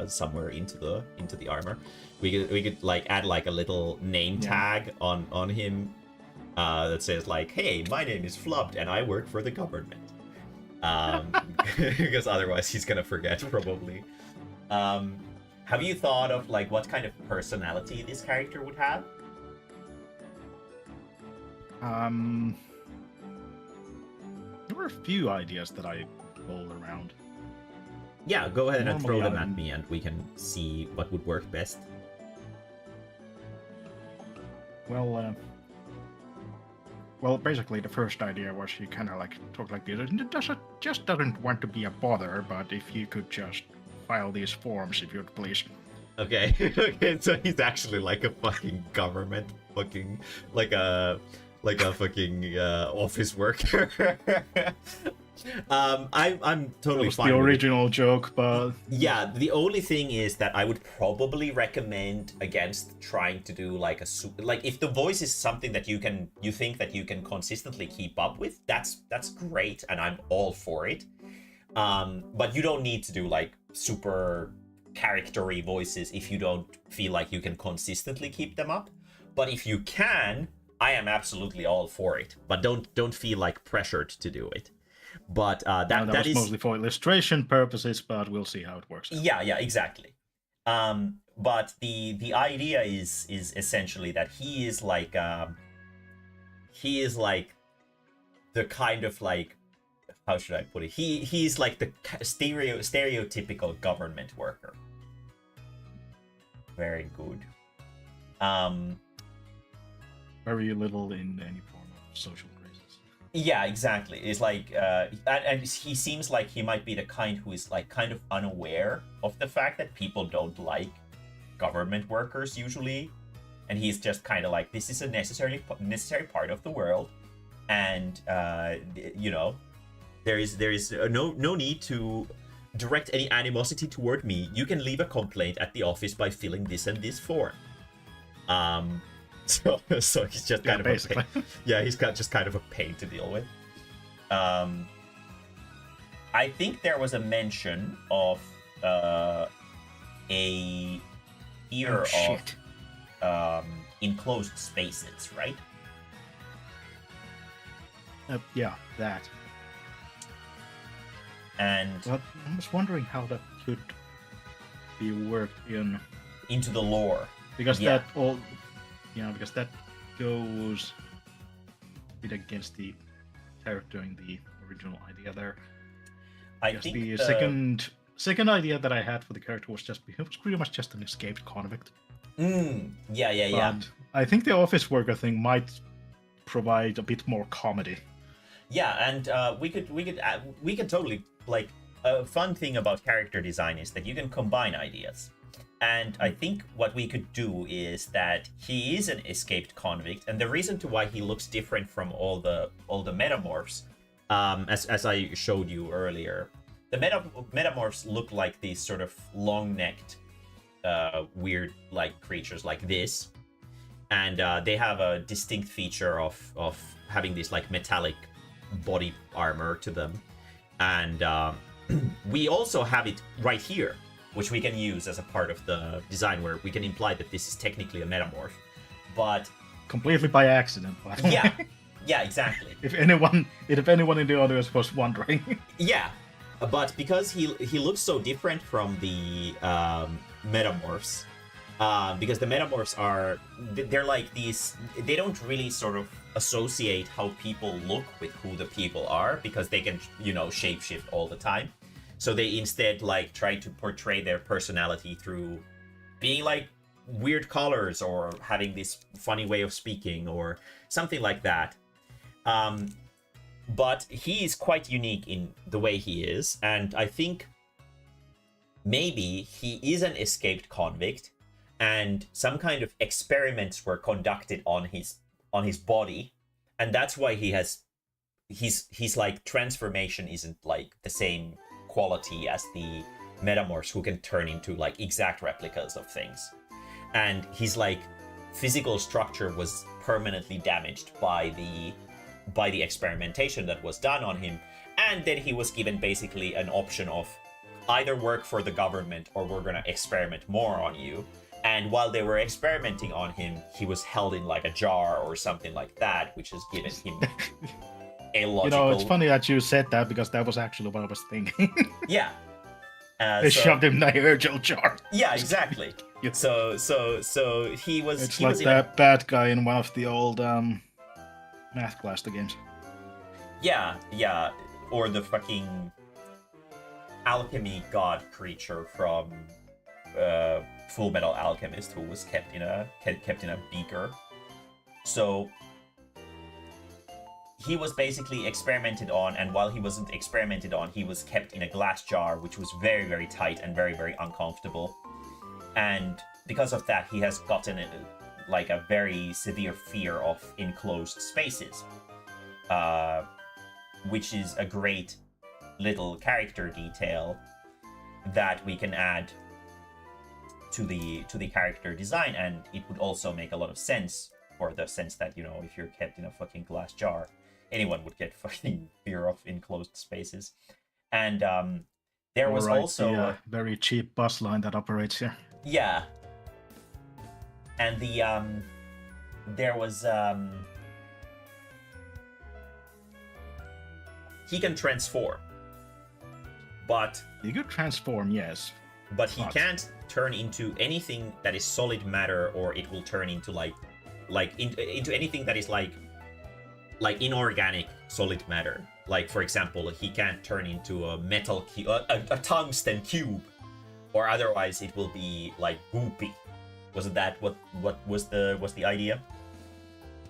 somewhere into the armor. We could like add like a little name tag on him, that says like, "Hey, my name is Flubbed and I work for the government." Because otherwise he's gonna forget probably. Have you thought of like what kind of personality this character would have? There were a few ideas that I rolled around. Yeah, go ahead and throw Normally, them at me and we can see what would work best. Well, basically the first idea was he kind of like talked like this. It just doesn't want to be a bother, but if you could just file these forms, if you'd please. Okay. Okay, so he's actually like a fucking government fucking like a fucking office worker. I'm totally That was fine the with it. original joke, but Yeah, the only thing is that I would probably recommend against trying to do like like if the voice is something that you think that you can consistently keep up with, that's great and I'm all for it. But you don't need to do like super character-y voices if you don't feel like you can consistently keep them up. But if you can, I am absolutely all for it. But don't feel like pressured to do it. But that was is mostly for illustration purposes, but we'll see how it works out. yeah, exactly. But the idea is essentially that he is like the kind of like, how should I put it? He's like the stereotypical government worker. Very good. Very little in any form of social graces. Yeah, exactly. It's like, and he seems like he might be the kind who is like kind of unaware of the fact that people don't like government workers usually, and he's just kind of like, this is a necessary part of the world, and you know, there is no need to direct any animosity toward me. You can leave a complaint at the office by filling this and this form. So he's just kind of basically. a pain. Yeah, he's got just kind of a pain to deal with. I think there was a mention of a fear of enclosed spaces, right? Yeah, that. And But I was wondering how that could be worked in, into the lore. because Yeah. that all, because that goes a bit against the character in the original idea there. I Yes, think the second idea that I had for the character was pretty much just an escaped convict. Yeah. But I think the office worker thing might provide a bit more comedy. Yeah, and we could totally like a fun thing about character design is that you can combine ideas. And I think what we could do is that he is an escaped convict, and the reason to why he looks different from all the metamorphs, as I showed you earlier, the metamorphs look like these sort of long-necked, weird like creatures like this, and they have a distinct feature of having this like metallic body armor to them, and we also have it right here, which we can use as a part of the design, where we can imply that this is technically a metamorph, but completely by accident. By the way. Yeah, exactly. If anyone in the audience was wondering. Yeah, but because he looks so different from the metamorphs, because the metamorphs they're like these, they don't really sort of associate how people look with who the people are, because they can, shapeshift all the time. So they instead like try to portray their personality through being like weird colors or having this funny way of speaking or something like that. But he is quite unique in the way he is, and I think maybe he is an escaped convict, and some kind of experiments were conducted on his body, and that's why his like transformation isn't like the same quality as the metamorphs, who can turn into like exact replicas of things, and his like physical structure was permanently damaged by the experimentation that was done on him. And then he was given basically an option of either work for the government or we're gonna experiment more on you. And while they were experimenting on him, he was held in like a jar or something like that, which has given him a logical... it's funny that you said that, because that was actually what I was thinking. Yeah. They shoved him in a Virgil jar. Yeah, exactly. Yeah. So he was... It's like that bad guy in one of the old Math Blaster games. Yeah. Or the fucking alchemy god creature from Full Metal Alchemist, who was kept in a beaker. So he was basically experimented on, and while he wasn't experimented on, he was kept in a glass jar, which was very, very tight and very, very uncomfortable. And because of that, he has gotten like a very severe fear of enclosed spaces, which is a great little character detail that we can add to the character design, and it would also make a lot of sense, for the sense that, if you're kept in a fucking glass jar, anyone would get fucking fear of enclosed spaces. And there was also a very cheap bus line that operates here. Yeah. And there was he can transform, but he could transform, yes, but he can't turn into anything that is solid matter, or it will turn into into anything that is like inorganic solid matter. Like, for example, he can't turn into a metal a tungsten cube, or otherwise it will be like goopy. Wasn't that what was the idea?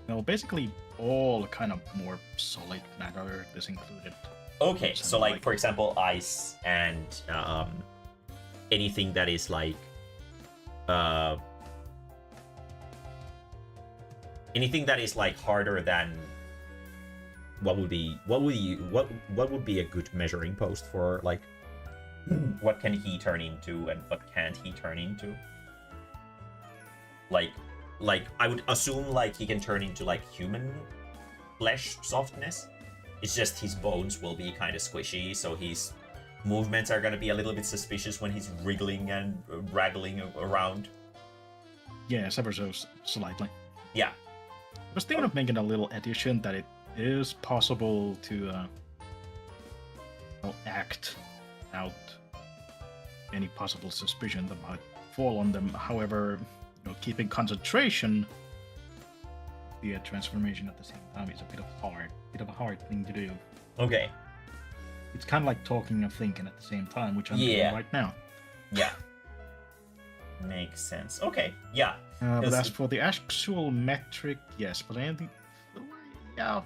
No, basically all kind of more solid matter is included. Okay, so like for example, ice and anything that is like anything that is like harder than what would be a good measuring post for like what can he turn into and what can't he turn into? Like I would assume like he can turn into like human flesh softness. It's just his bones will be kind of squishy, so his movements are going to be a little bit suspicious when he's wriggling and rattling around. Yes, ever so slightly. Yeah. I was thinking of making a little addition that it is possible to act out any possible suspicion that might fall on them. However, keeping concentration, the transformation at the same time is a bit of a hard thing to do. Okay. it's kind of like talking and thinking at the same time, which I'm doing right now. Yeah. Makes sense. Okay. Yeah. But as for the actual metric, yes. But anything, yeah.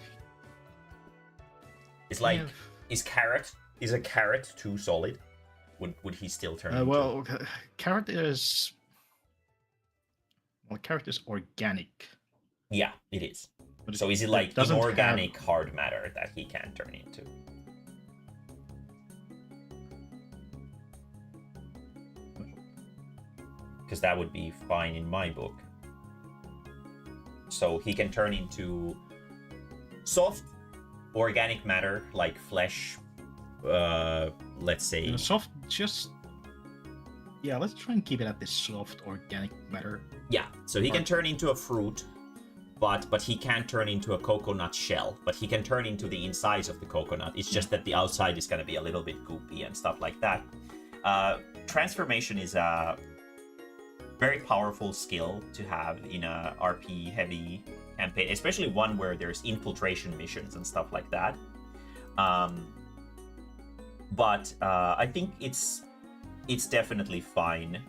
It's like, is a carrot too solid? Would he still turn? Carrot is organic. Yeah, it is. But so is it like inorganic hard matter that he can't turn into? Because that would be fine in my book. So he can turn into soft organic matter like flesh, let's say soft, let's try and keep it at this soft organic matter. Yeah, so he can turn into a fruit, but he can't turn into a coconut shell, but he can turn into the insides of the coconut. It's just that the outside is going to be a little bit goopy and stuff like that. Transformation is a very powerful skill to have in a RP heavy campaign, especially one where there's infiltration missions and stuff like that. But I think it's definitely fine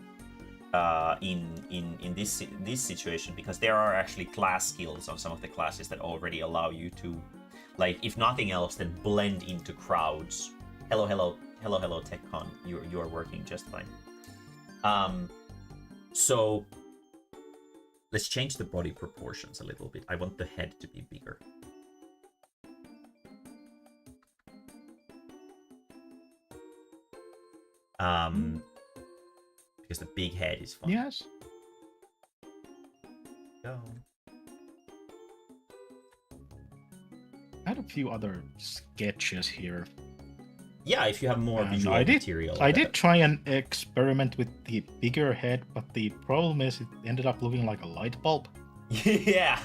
in this situation, because there are actually class skills on some of the classes that already allow you to, like, if nothing else, then blend into crowds. Hello TechCon, you're working just fine. So let's change the body proportions a little bit. I want the head to be bigger. Because the big head is fun. Yes. Go. I had a few other sketches here. Yeah, if you have more visual material. I did try and experiment with the bigger head, but the problem is it ended up looking like a light bulb. Yeah,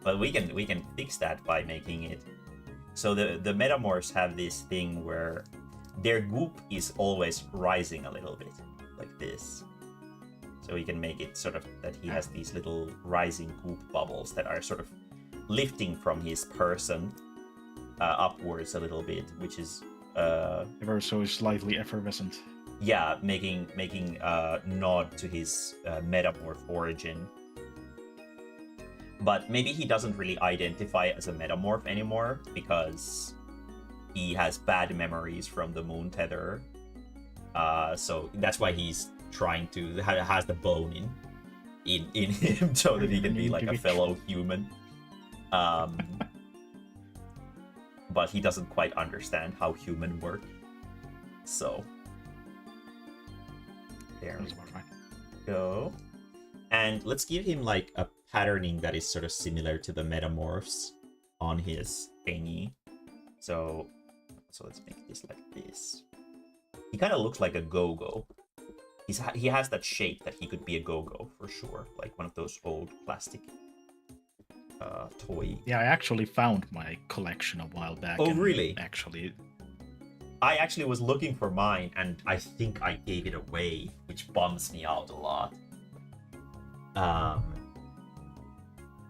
but we can fix that by making it. So the metamorphs have this thing where their goop is always rising a little bit, like this. So we can make it sort of that he has these little rising goop bubbles that are sort of lifting from his person upwards a little bit, which is ever so slightly effervescent. Yeah, making a nod to his metamorph origin. But maybe he doesn't really identify as a metamorph anymore because he has bad memories from the moon tether. So that's why he's trying to has the bone in him so that he can be like a fellow human. But he doesn't quite understand how human work. So there we go. And let's give him like a patterning that is sort of similar to the metamorphs on his thingy. So let's make this like this. He kind of looks like a go-go. He has that shape that he could be a go-go for sure, like one of those old plastic toy. Yeah, I actually found my collection a while back. Oh, really? I actually was looking for mine, and I think I gave it away, which bums me out a lot.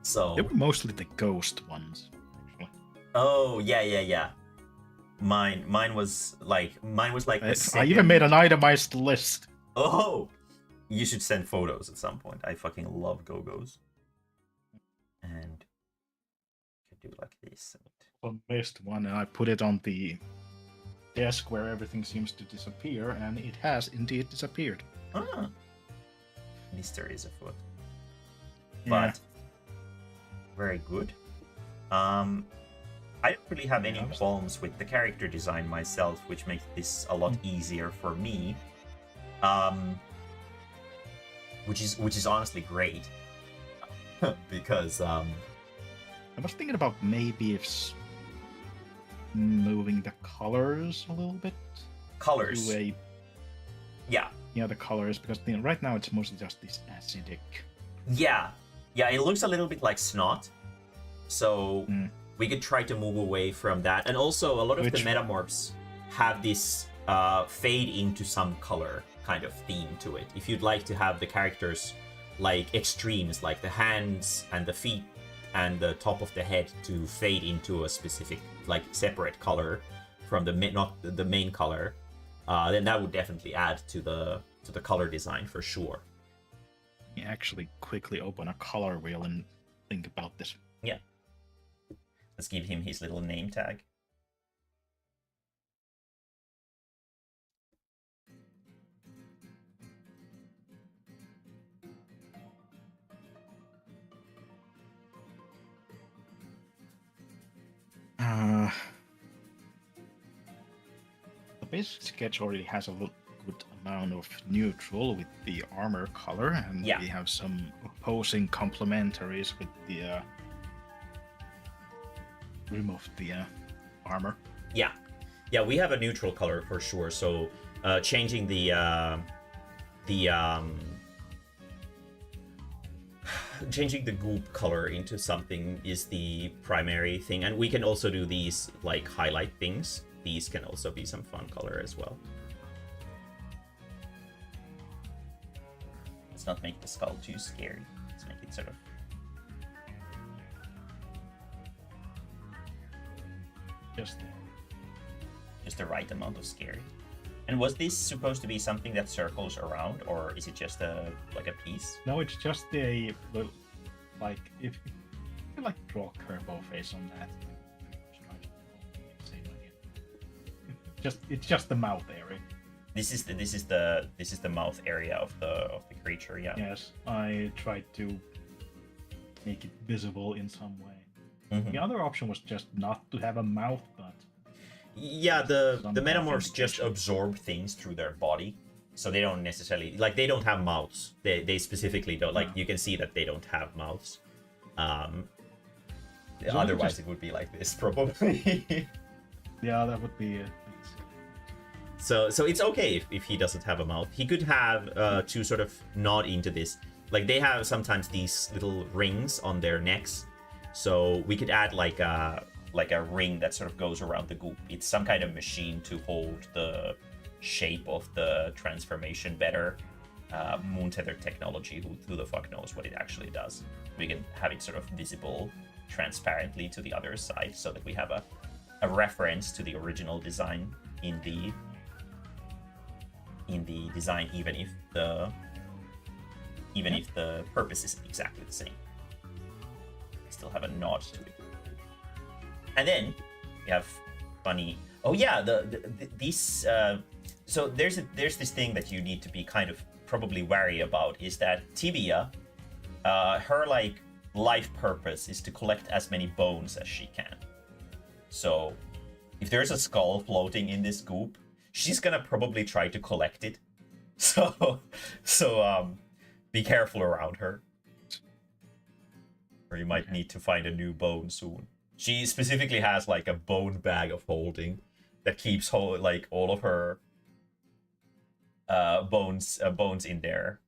So they were mostly the ghost ones, actually. Oh yeah. Mine was like I even made an itemized list. Oh, you should send photos at some point. I fucking love go-gos. And you can do like this. I missed one, and I put it on the desk where everything seems to disappear, and it has indeed disappeared. Mystery is afoot. Yeah. But very good. I don't really have any qualms with the character design myself, which makes this a lot easier for me. Which is honestly great. Because I was thinking about maybe if moving the colors a little bit. Colors. Yeah, the colors, because right now it's mostly just this acidic. Yeah, it looks a little bit like snot. So we could try to move away from that. And also a lot of the metamorphs have this fade into some color kind of theme to it. If you'd like to have the characters like extremes, like the hands and the feet and the top of the head to fade into a specific like separate color from the not the main color, then that would definitely add to the color design for sure. You actually quickly open a color wheel and think about this. Yeah. Let's give him his little name tag. The basic sketch already has a good amount of neutral with the armor color, and Yeah. we have some opposing complementaries with the rim of the armor. Yeah, we have a neutral color for sure. So changing changing the goop color into something is the primary thing, and we can also do these like highlight things. These can also be some fun color as well. Let's not make the skull too scary. Let's make it sort of just the right amount of scary. And was this supposed to be something that circles around, or is it just a piece? No, it's just a little, like, if you like draw a curveball face on that. It's just the mouth area. This is the mouth area of the creature. Yeah. Yes, I tried to make it visible in some way. Mm-hmm. The other option was just not to have a mouth, but yeah, the metamorphs just absorb things through their body, so they don't necessarily they don't have mouths. They specifically don't You can see that they don't have mouths. Otherwise, it would be like this probably. Yeah, that would be. So it's okay if he doesn't have a mouth. He could have to sort of nod into this. Like they have sometimes these little rings on their necks, so we could add like a ring that sort of goes around the goop. It's some kind of machine to hold the shape of the transformation better. Moon tether technology. Who the fuck knows what it actually does? We can have it sort of visible transparently to the other side, so that we have a reference to the original design in the design, even if the purpose is exactly the same. We still have a nod to it. And then we have funny. Oh yeah, these. So there's this thing that you need to be kind of probably wary about, is that Tibia, her life purpose is to collect as many bones as she can. So if there's a skull floating in this goop, she's gonna probably try to collect it. So be careful around her, or you might need to find a new bone soon. She specifically has like a bone bag of holding that keeps all of her bones in there.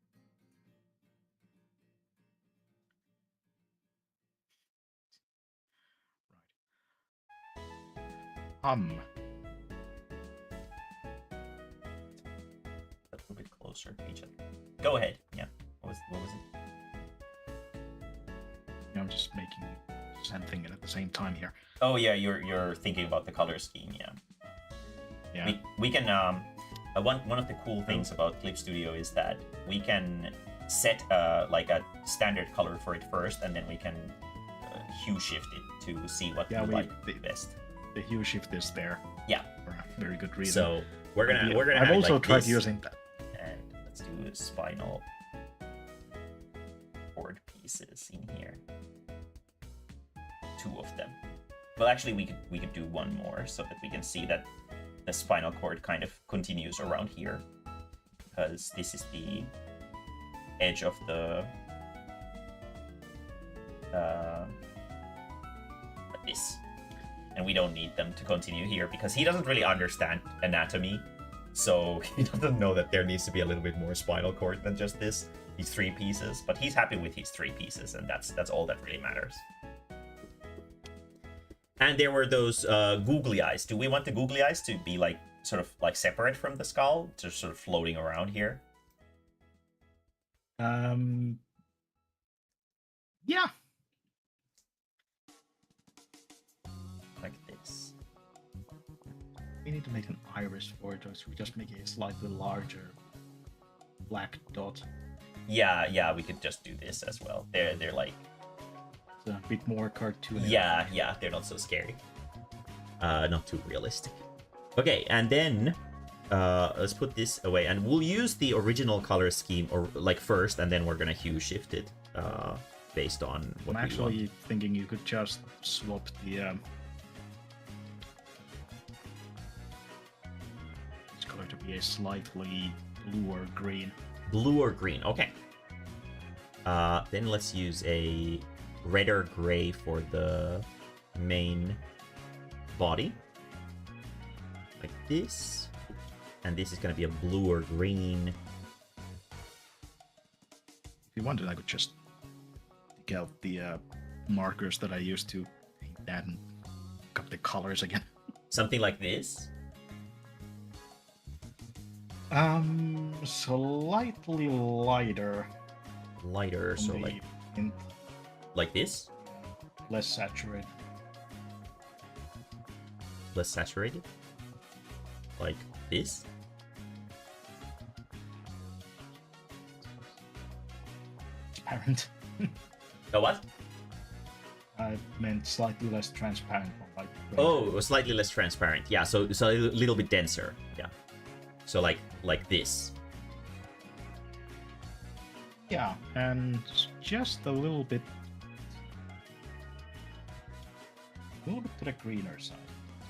A little bit closer to each other. Go ahead. Yeah. What was it? I'm just making something at the same time here. Oh yeah, you're thinking about the color scheme. Yeah. Yeah. We can one of the cool things about Clip Studio is that we can set a standard color for it first, and then we can hue shift it to see what we like the best. The hue shift is there. Yeah. For a very good reason. So we're gonna I've have also tried this, using that. And let's do spinal cord pieces in here. 2 of them. Well, actually, we could do one more so that we can see that the spinal cord kind of continues around here, because this is the edge of the this, and we don't need them to continue here because he doesn't really understand anatomy, so he doesn't know that there needs to be a little bit more spinal cord than just these 3 pieces. But he's happy with his 3 pieces, and that's all that really matters. And there were those googly eyes. Do we want the googly eyes to be sort of separate from the skull, just sort of floating around here? Yeah. Like this. We need to make an iris for it, or should we just make a slightly larger black dot? Yeah, we could just do this as well. They're like, It's a bit more cartoony. yeah, they're not so scary. Not too realistic. Okay, and then let's put this away, and we'll use the original color scheme or like first, and then we're gonna hue shift it based on what I'm we actually want. thinking you could just swap the it's going to be a slightly blue or green. Blue or green, okay. Then let's use a red or gray for the main body. Like this. And this is gonna be a blue or green. If you wanted, I could just take out the markers that I used to paint that and pick up the colors again. Something like this. Slightly lighter. Lighter, so only like this. less saturated. Less saturated. Like this. Transparent. Oh, what? I meant slightly less transparent. Like Oh, slightly less transparent. Yeah, so a little bit denser. Yeah. So like this. yeah, and just a little bit to the greener side.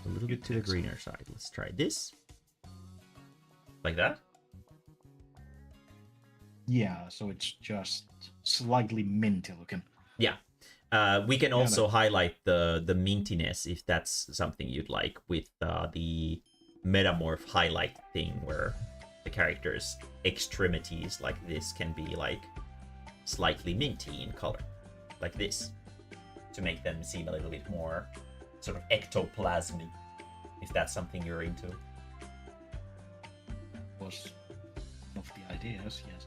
A little bit to the greener side. Let's try this. Like that? Yeah, so it's just slightly minty looking. Yeah. We can also highlight the mintiness if that's something you'd like with the metamorph highlight thing where the character's extremities like this can be like slightly minty in color. Like this. To make them seem a little bit more sort of ectoplasmic, if that's something you're into. Was one of the ideas, yes.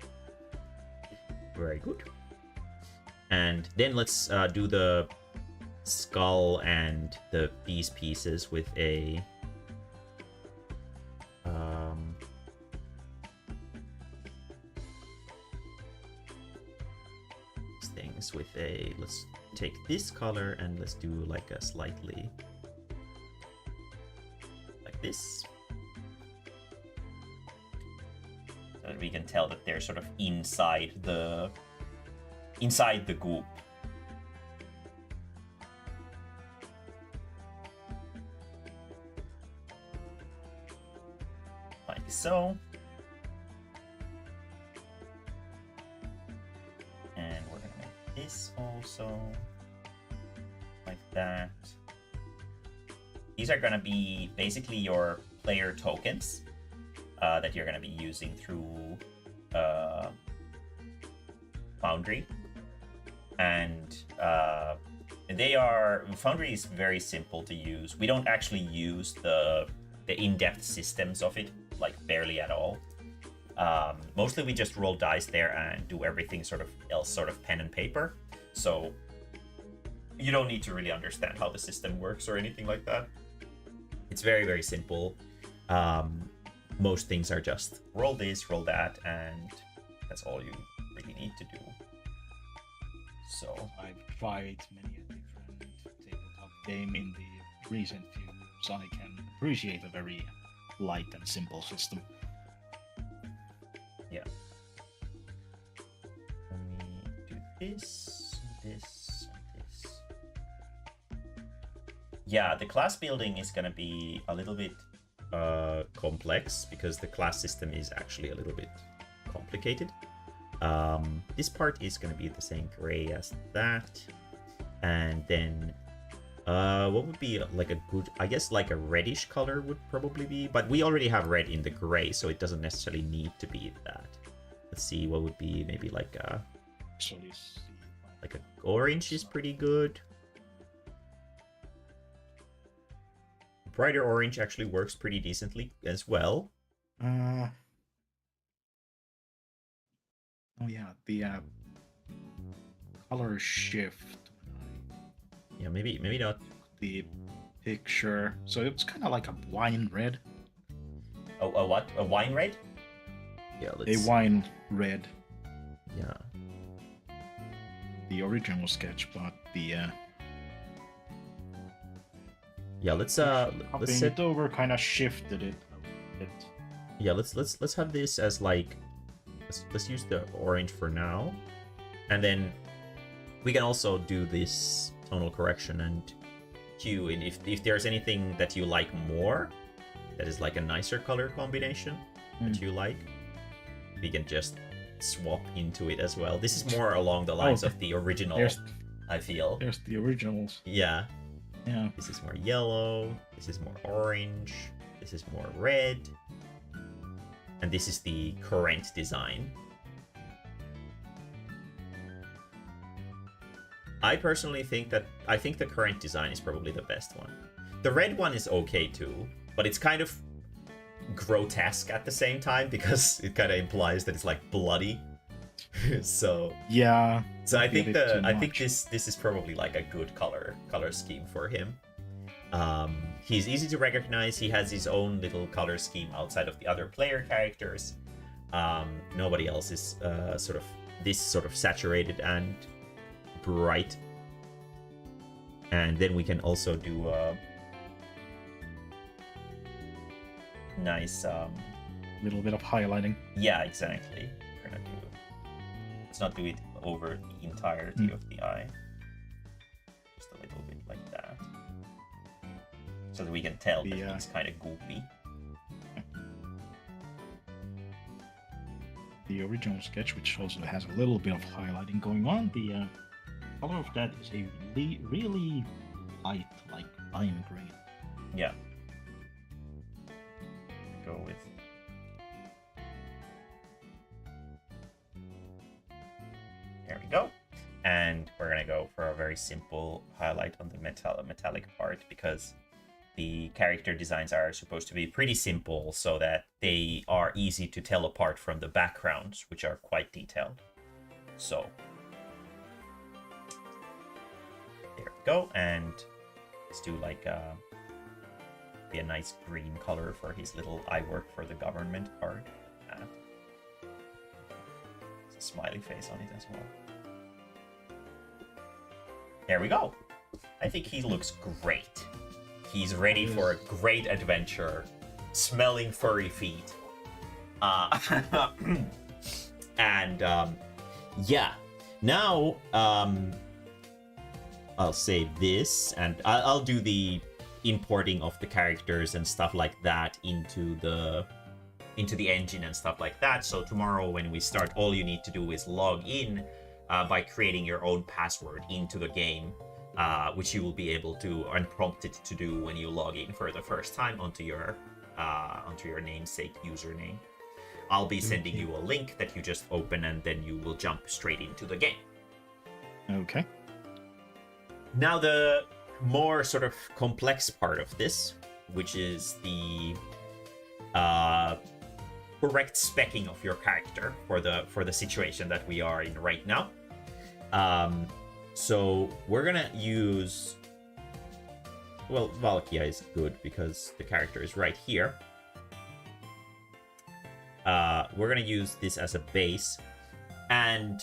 Very good. And then let's do the skull and these pieces with a these things with a, let's take this color and let's do like a slightly like this. So that we can tell that they're sort of inside the goop. Like so. And we're gonna make this also like that. These are gonna be basically your player tokens that you're gonna be using through Foundry. And Foundry is very simple to use. We don't actually use the in-depth systems of it, like barely at all. Mostly we just roll dice there and do everything sort of pen and paper. So you don't need to really understand how the system works or anything like that. It's very, very simple. Most things are just roll this, roll that, and that's all you really need to do. So I've tried many a different tabletop game in the recent few years. I can appreciate a very light and simple system. yeah. Let me do this, this, and this. Yeah, the class building is gonna be a little bit complex because the class system is actually a little bit complicated. This part is going to be the same gray as that, and then what would be like a good, I guess like a reddish color would probably be, but we already have red in the gray, so it doesn't necessarily need to be that. Let's see, what would be maybe like a orange is pretty good. Brighter orange actually works pretty decently as well. Oh yeah, the color shift. Yeah, maybe not. The picture. So it's kind of like a wine red. A what? A wine red? Yeah, A wine red. Yeah. The original sketch, but the Yeah, let's copying set it over kind of shifted it a bit. yeah, let's have this as like let's use the orange for now. And then we can also do this tonal correction and hue, and if there's anything that you like more that is like a nicer color combination that you like, we can just swap into it as well. This is more along the lines of the original, I feel. There's the originals. Yeah. Yeah. This is more yellow, this is more orange, this is more red, and this is the current design. I personally think that the current design is probably the best one. The red one is okay too, but it's kind of grotesque at the same time because it kind of implies that it's like bloody. So yeah. So I think this is probably like a good color scheme for him. He's easy to recognize. He has his own little color scheme outside of the other player characters. Nobody else is sort of saturated and bright. And then we can also do a nice little bit of highlighting. Yeah, exactly. Let's not do it over the entirety of the eye. Just a little bit like that. So that we can tell that he's kind of goopy. The original sketch, which also has a little bit of highlighting going on, the color of that is a really light, like lime green. Yeah. Go with. There we go. And we're gonna go for a very simple highlight on the metallic part because the character designs are supposed to be pretty simple so that they are easy to tell apart from the backgrounds, which are quite detailed. So there we go, and let's do like be a nice green color for his little "I work for the government" card. There's a smiley face on it as well. There we go. I think he looks great. He's ready for a great adventure, smelling furry feet. And yeah, now I'll save this, and I'll do the importing of the characters and stuff like that into the engine and stuff like that. So tomorrow when we start, all you need to do is log in by creating your own password into the game, which you will be able to unprompted to do when you log in for the first time onto your namesake username. I'll be sending you a link that you just open, and then you will jump straight into the game. Okay. Now the more sort of complex part of this, which is the correct specking of your character for the situation that we are in right now. So we're gonna use, well, Valkia is good because the character is right here. We're gonna use this as a base, and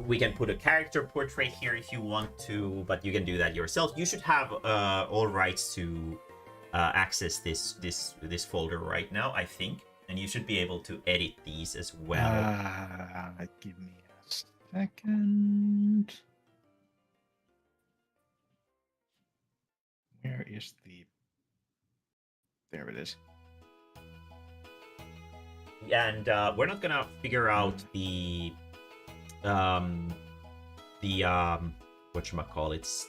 we can put a character portrait here if you want to, but you can do that yourself. You should have all rights to access this folder right now, I think, and you should be able to edit these as well. Give me a second. Where is the? There it is. And we're not gonna figure out the whatchamacallits,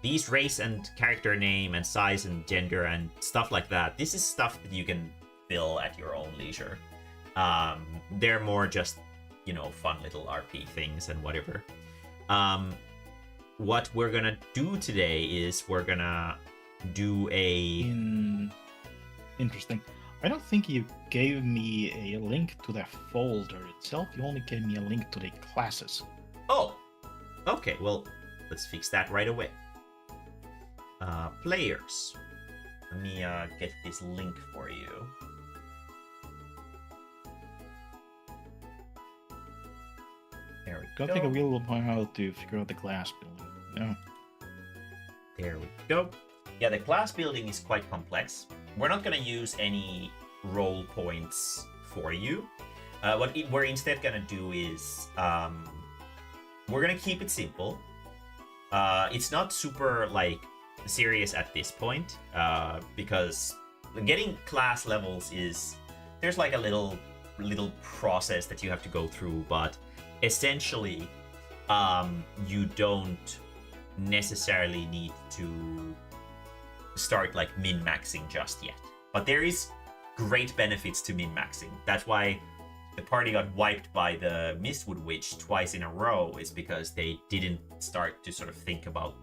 these race and character name and size and gender and stuff like that. This is stuff that you can fill at your own leisure. They're more just, you know, fun little RP things and whatever. What we're gonna do today is we're gonna do a Interesting. I don't think you gave me a link to the folder itself. You only gave me a link to the classes. Oh, okay. Well, let's fix that right away. Players. Let me get this link for you. There we Gotta go. take a real while to figure out the class building. No. There we go. Yeah, the class building is quite complex. We're not going to use any role points for you. What we're instead going to do is we're going to keep it simple. It's not super like serious at this point because getting class levels there's like a little process that you have to go through, but essentially you don't necessarily need to start like min-maxing just yet. But there is great benefits to min-maxing. That's why the party got wiped by the Mistwood Witch twice in a row, is because they didn't start to sort of think about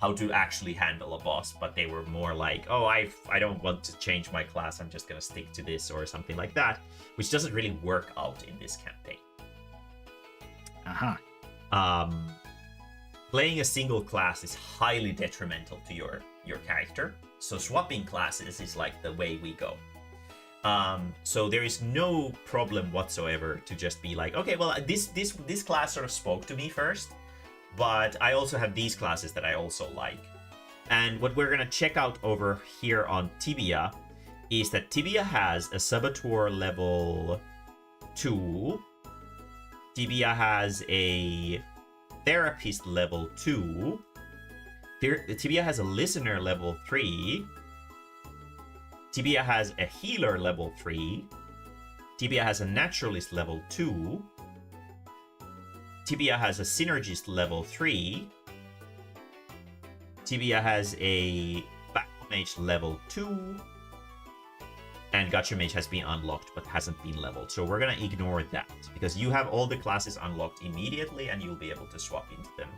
how to actually handle a boss, but they were more like, oh, I don't want to change my class, I'm just gonna stick to this or something like that, which doesn't really work out in this campaign. Playing a single class is highly detrimental to your character, so swapping classes is like the way we go. So there is no problem whatsoever to just be like, okay, well, this class sort of spoke to me first, but I also have these classes that I also like. And what we're gonna check out over here on Tibia is that Tibia has a Saboteur level 2. Tibia has a Therapist level 2. Tibia has a Listener level 3. Tibia has a Healer level 3. Tibia has a Naturalist level 2. Tibia has a Synergist level 3. Tibia has a Battle Mage level 2. And Gacha Mage has been unlocked but hasn't been leveled. So we're going to ignore that because you have all the classes unlocked immediately and you'll be able to swap into them.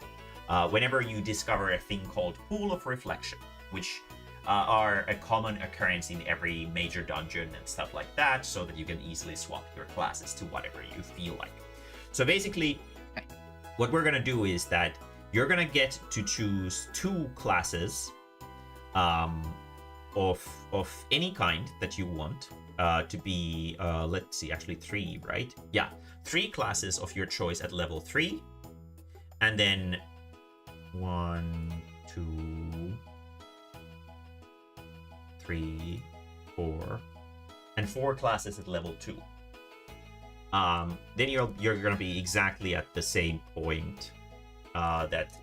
Whenever you discover a thing called Pool of Reflection, which are a common occurrence in every major dungeon and stuff like that, so that you can easily swap your classes to whatever you feel like. So basically, what we're going to do is that you're going to get to choose 2 classes of any kind that you want to be, let's see, actually 3, right? Yeah, 3 classes of your choice at level 3. And then 1, 2, 3, 4, and 4 classes at level 2. Then you're gonna be exactly at the same point that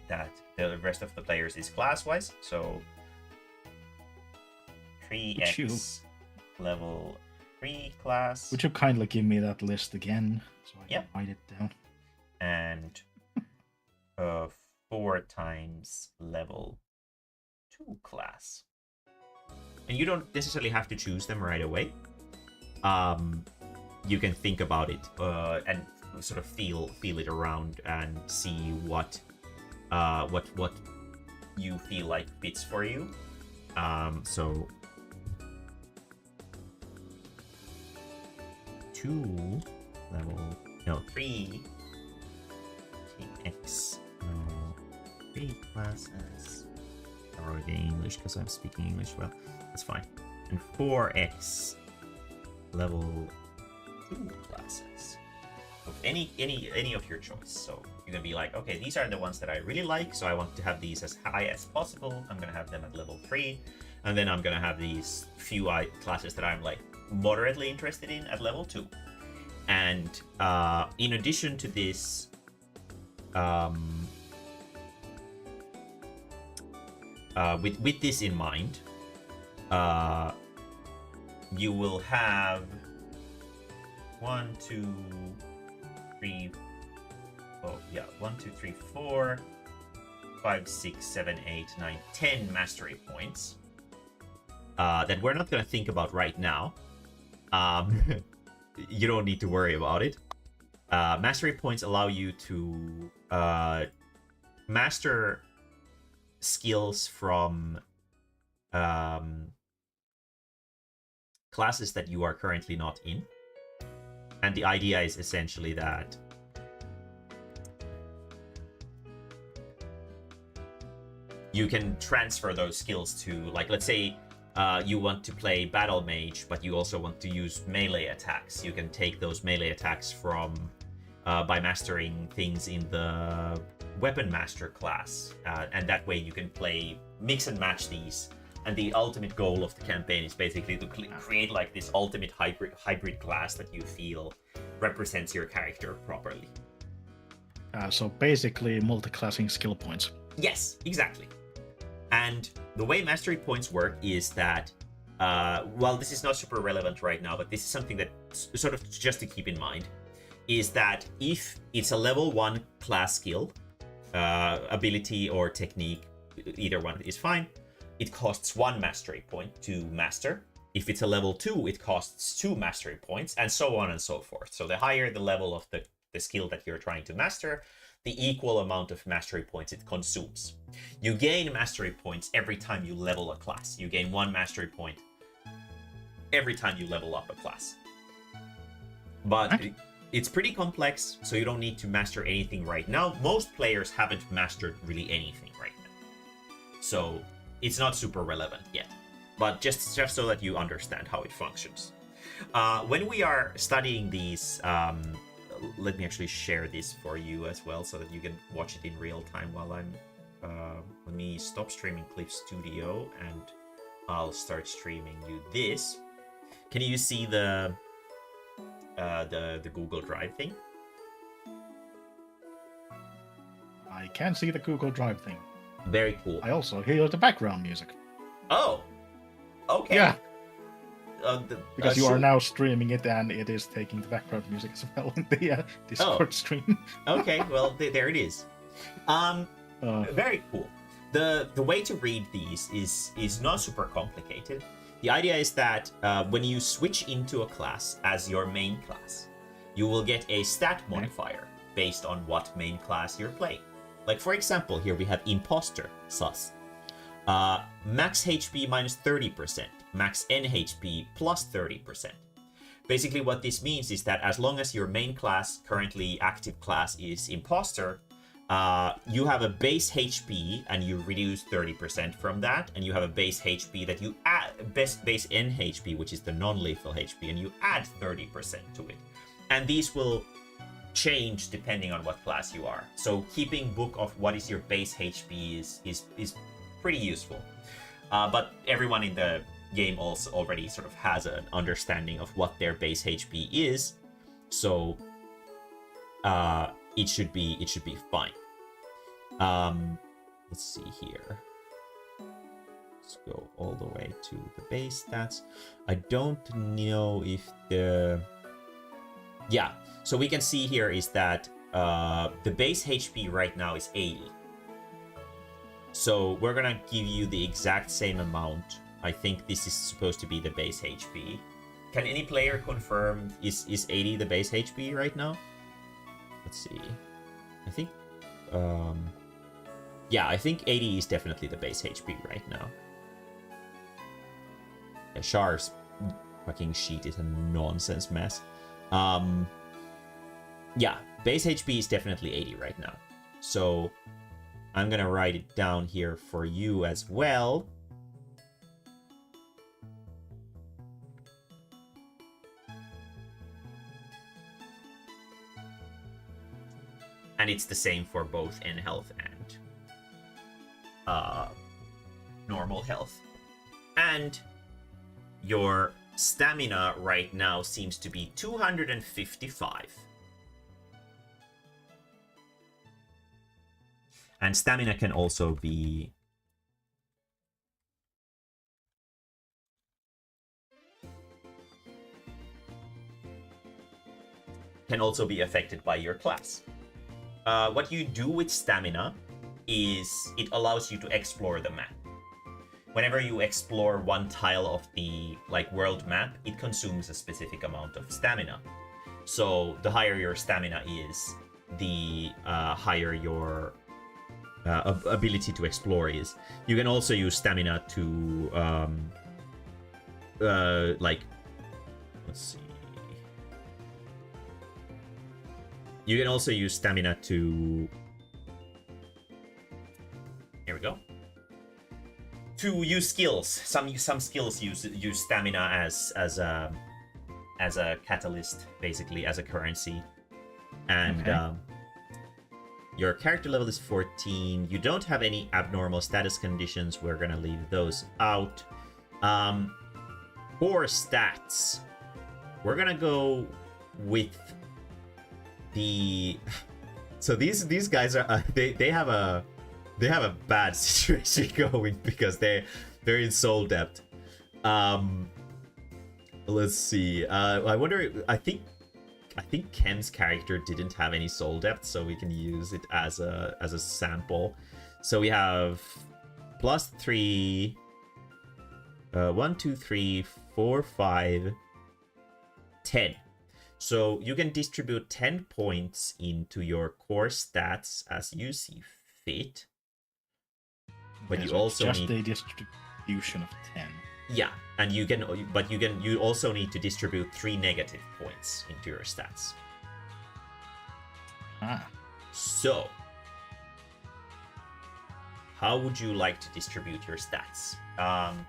the rest of the players is class-wise. So 3x level 3 class. Would you kindly give me that list again so I can write it down? And 4 times level 2 class. And you don't necessarily have to choose them right away. You can think about it and sort of feel it around and see what you feel like fits for you. So 2 level, no, 3 X, no, 3 classes. I wrote it in English because I'm speaking English well. That's fine. And 4x level 2 classes of any of your choice. So you're gonna be like, okay, these are the ones that I really like, so I want to have these as high as possible. I'm gonna have them at level 3, and then I'm gonna have these few classes that I'm like moderately interested in at level 2. And in addition to this, with this in mind, you will have 1, 2, 3, 4, 5, 6, 7, 8, 9, 10 mastery points that we're not going to think about right now. You don't need to worry about it. Mastery points allow you to master skills from classes that you are currently not in. And the idea is essentially that you can transfer those skills to, like, let's say you want to play battle mage, but you also want to use melee attacks. You can take those melee attacks from by mastering things in the weapon master class, and that way you can mix and match these. And the ultimate goal of the campaign is basically to create like this ultimate hybrid class that you feel represents your character properly. So basically multi-classing skill points. Yes, exactly. And the way mastery points work is that, well, this is not super relevant right now, but this is something that sort of just to keep in mind, is that if it's a level 1 class skill, ability or technique, either one is fine, it costs 1 mastery point to master. If it's a level 2, it costs 2 mastery points, and so on and so forth. So the higher the level of the skill that you're trying to master, the equal amount of mastery points it consumes. You gain mastery points every time you level a class. You gain 1 mastery point every time you level up a class. But it's pretty complex, so you don't need to master anything right now. Most players haven't mastered really anything right now, so it's not super relevant yet. But just so that you understand how it functions. When we are studying these, let me actually share this for you as well, so that you can watch it in real time while I'm. Let me stop streaming Clip Studio, and I'll start streaming you this. Can you see the Google Drive thing? I can see the Google Drive thing. Very cool. I also hear the background music. Oh, okay. Yeah. Because you sure. are now streaming it, and it is taking the background music as well in the Discord stream. Okay, well, there it is. Very cool. The way to read these is not super complicated. The idea is that when you switch into a class as your main class, you will get a stat modifier based on what main class you're playing. Like, for example, here we have Imposter, sus. Max HP minus 30%, max NHP plus 30%. Basically what this means is that as long as your main class, currently active class, is Imposter, you have a base HP and you reduce 30% from that, and you have a base HP that you add, base NHP, which is the non-lethal HP, and you add 30% to it. And these will change depending on what class you are. So keeping book of what is your base HP is pretty useful. But everyone in the game also already sort of has an understanding of what their base HP is, so it should be fine. Let's see here. Let's go all the way to the base stats. I don't know if so we can see here is that the base HP right now is 80. So we're gonna give you the exact same amount. I think this is supposed to be the base HP. Can any player confirm is 80 the base HP right now? Let's see. I think yeah, I think 80 is definitely the base HP right now. Yeah, Char's fucking sheet is a nonsense mess. Yeah, base HP is definitely 80 right now. So I'm gonna write it down here for you as well. And it's the same for both N health and normal health. And your stamina right now seems to be 255. And stamina can also be affected by your class. What you do with stamina is it allows you to explore the map. Whenever you explore one tile of the world map, it consumes a specific amount of stamina. So the higher your stamina is, the higher your ability to explore is. You can also use stamina to let's see. You can also use stamina to... Here we go. to use skills. Some skills use stamina as a catalyst, basically as a currency. And Okay. Your character level is 14. You don't have any abnormal status conditions. We're gonna leave those out. For stats, we're gonna go with the. So these guys are they have a bad situation going because they're in soul debt. Let's see. I wonder. I think Kem's character didn't have any soul depth, so we can use it as a sample. So we have +3. 1, 2, 3, 4, 5, 10. So you can distribute 10 points into your core stats as you see fit. But Okay, you so also just need a distribution of 10. yeah, and you also need to distribute 3 negative points into your stats. Ah. So, how would you like to distribute your stats?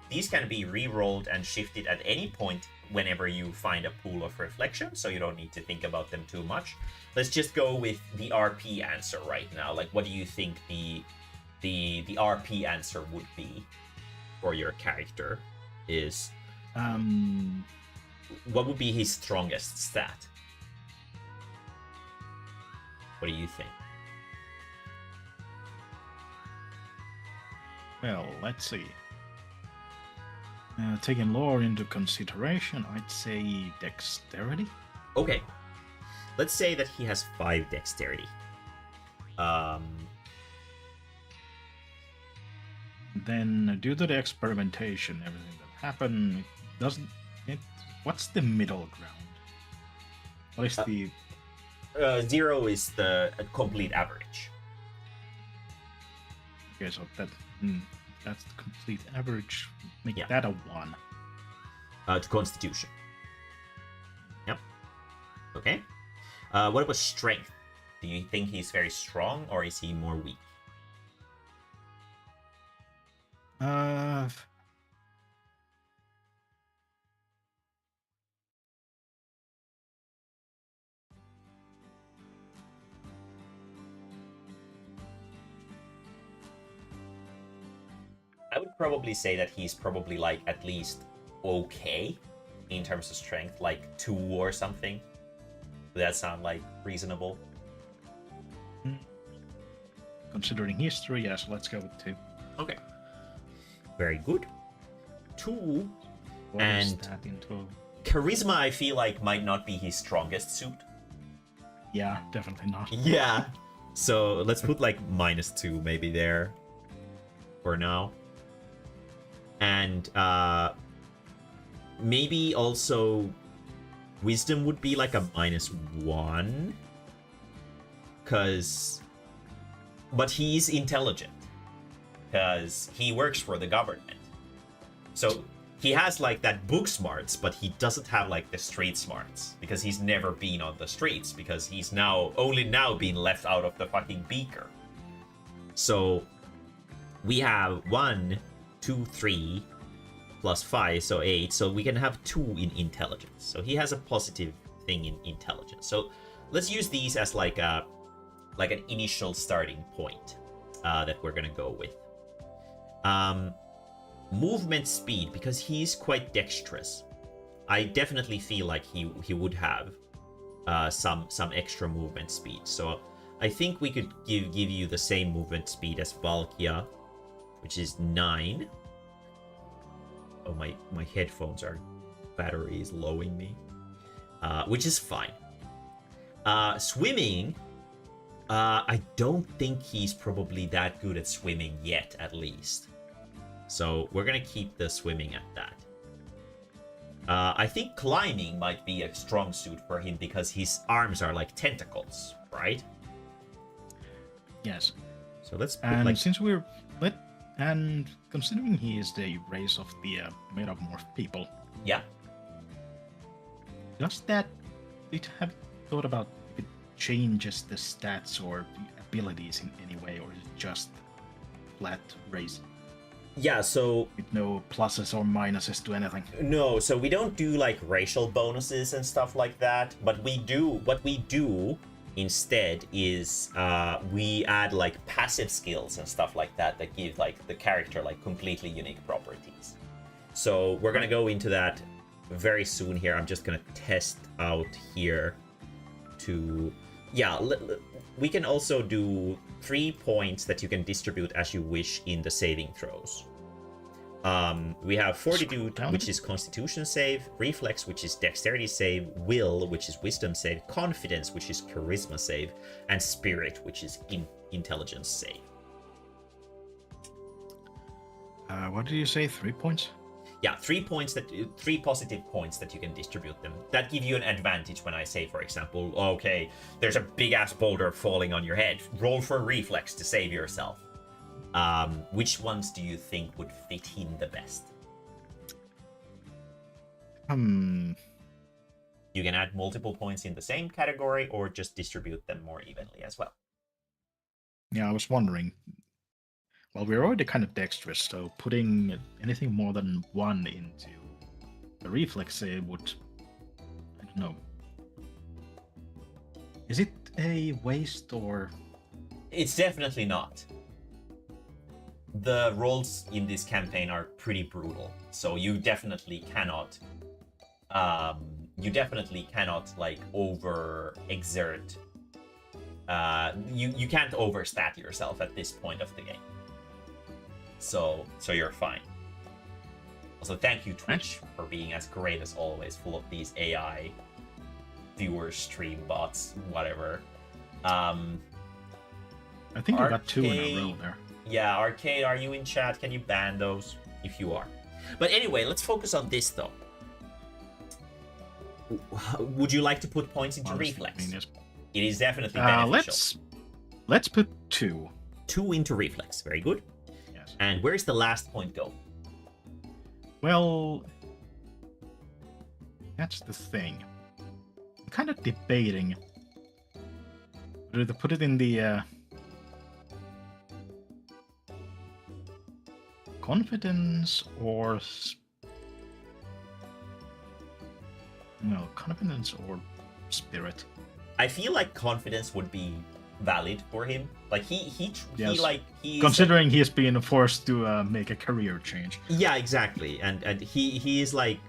These can be re-rolled and shifted at any point whenever you find a pool of reflection, so you don't need to think about them too much. Let's just go with the RP answer right now. Like, what do you think the RP answer would be for your character? Is what would be his strongest stat? What do you think? Well, let's see. Taking lore into consideration, I'd say dexterity. Okay, let's say that he has 5 dexterity. Then, due to the experimentation, everything that happened, doesn't it? What's the middle ground? What is the? 0 is the complete average. Okay, so that's the complete average. Make Yeah. that a 1. To Constitution. Yep. Okay. What about strength? Do you think he's very strong, or is he more weak? I would probably say that he's probably like at least okay in terms of strength, like 2 or something. Does that sound like reasonable? Considering history, yes, let's go with 2. Okay. Very good. 2. What is And- that into? Charisma, I feel like, might not be his strongest suit. Yeah, definitely not. Yeah. So let's put like -2 maybe there for now. And maybe also wisdom would be like a -1. But he's intelligent. Because he works for the government. So he has like that book smarts, but he doesn't have like the street smarts. Because he's never been on the streets. Because he's only now been left out of the fucking beaker. So we have 1, 2, 3 plus 5, so 8. So we can have 2 in intelligence. So he has a positive thing in intelligence. So let's use these as like an initial starting point that we're gonna go with. Movement speed, because he's quite dexterous. I definitely feel like he would have some extra movement speed. So I think we could give you the same movement speed as Valkia, which is 9. Oh, my headphones battery is lowing me, which is fine. Swimming, I don't think he's probably that good at swimming yet, at least. So we're gonna keep the swimming at that. I think climbing might be a strong suit for him because his arms are like tentacles, right? Yes. So let's put And like since and considering he is the race of the metamorph people, yeah. did you have thought about if it changes the stats or the abilities in any way, or is it just flat race? Yeah, so with no pluses or minuses to anything. no, so we don't do like racial bonuses and stuff like that, but what we do instead is we add like passive skills and stuff like that that give like the character like completely unique properties. So we're gonna go into that very soon here. I'm just gonna test out here to we can also do 3 points that you can distribute as you wish in the saving throws. We have Fortitude, which is Constitution save, Reflex, which is Dexterity save, Will, which is Wisdom save, Confidence, which is Charisma save, and Spirit, which is Intelligence save. What did you say? 3 points? Yeah, 3 positive points that you can distribute them. That give you an advantage when I say, for example, okay, there's a big ass boulder falling on your head. Roll for Reflex to save yourself. Which ones do you think would fit him the best? You can add multiple points in the same category or just distribute them more evenly as well. Yeah, I was wondering. Well, we're already kind of dexterous, so putting anything more than 1 into the reflex save would... I don't know. Is it a waste or... It's definitely not. The rolls in this campaign are pretty brutal, so you definitely cannot like over exert. You can't overstat yourself at this point of the game. So you're fine. Also, thank you, Twitch, for being as great as always, full of these AI viewers, stream bots, whatever. I think I got 2 in a row there. Yeah, Arcade, are you in chat? Can you ban those? If you are. But anyway, let's focus on this, though. Would you like to put points into Reflex? It is definitely beneficial. Let's put 2. 2 into Reflex. Very good. Yes. And where's the last point go? Well, that's the thing. I'm kind of debating whether to put it in the confidence or confidence or spirit. I feel like confidence would be valid for him. Like he considering he's being forced to make a career change. Yeah, exactly. And he is like,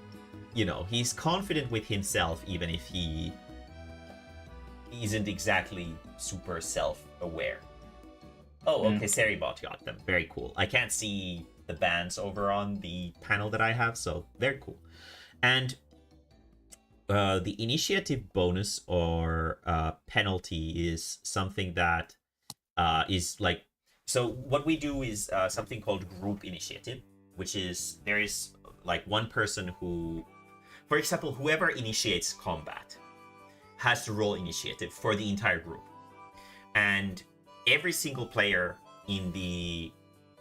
he's confident with himself even if he isn't exactly super self-aware. Oh, okay, Seribot got them. Very cool. I can't see the bands over on the panel that I have, so very cool. And the initiative bonus or penalty is something that is like... So what we do is something called group initiative, which is there is like one person who... For example, whoever initiates combat has to roll initiative for the entire group. And every single player in the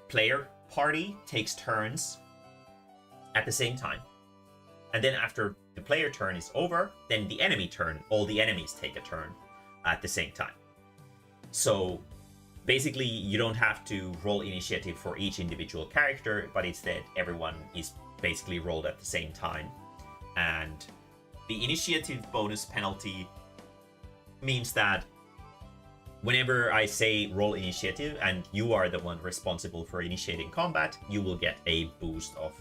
player party takes turns at the same time. And then after the player turn is over, then the enemy turn, all the enemies take a turn at the same time. So basically you don't have to roll initiative for each individual character, but instead everyone is basically rolled at the same time. And the initiative bonus penalty means that whenever I say roll initiative and you are the one responsible for initiating combat, you will get a boost of,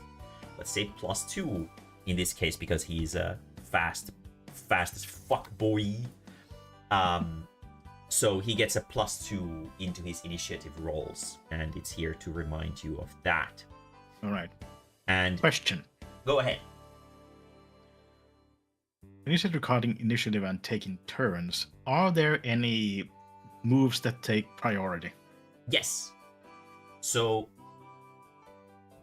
let's say, +2 in this case, because he's a fast as fuck boy. So he gets a +2 into his initiative rolls, and it's here to remind you of that. All right. And question. Go ahead. When you said regarding initiative and taking turns, are there any moves that take priority? Yes. So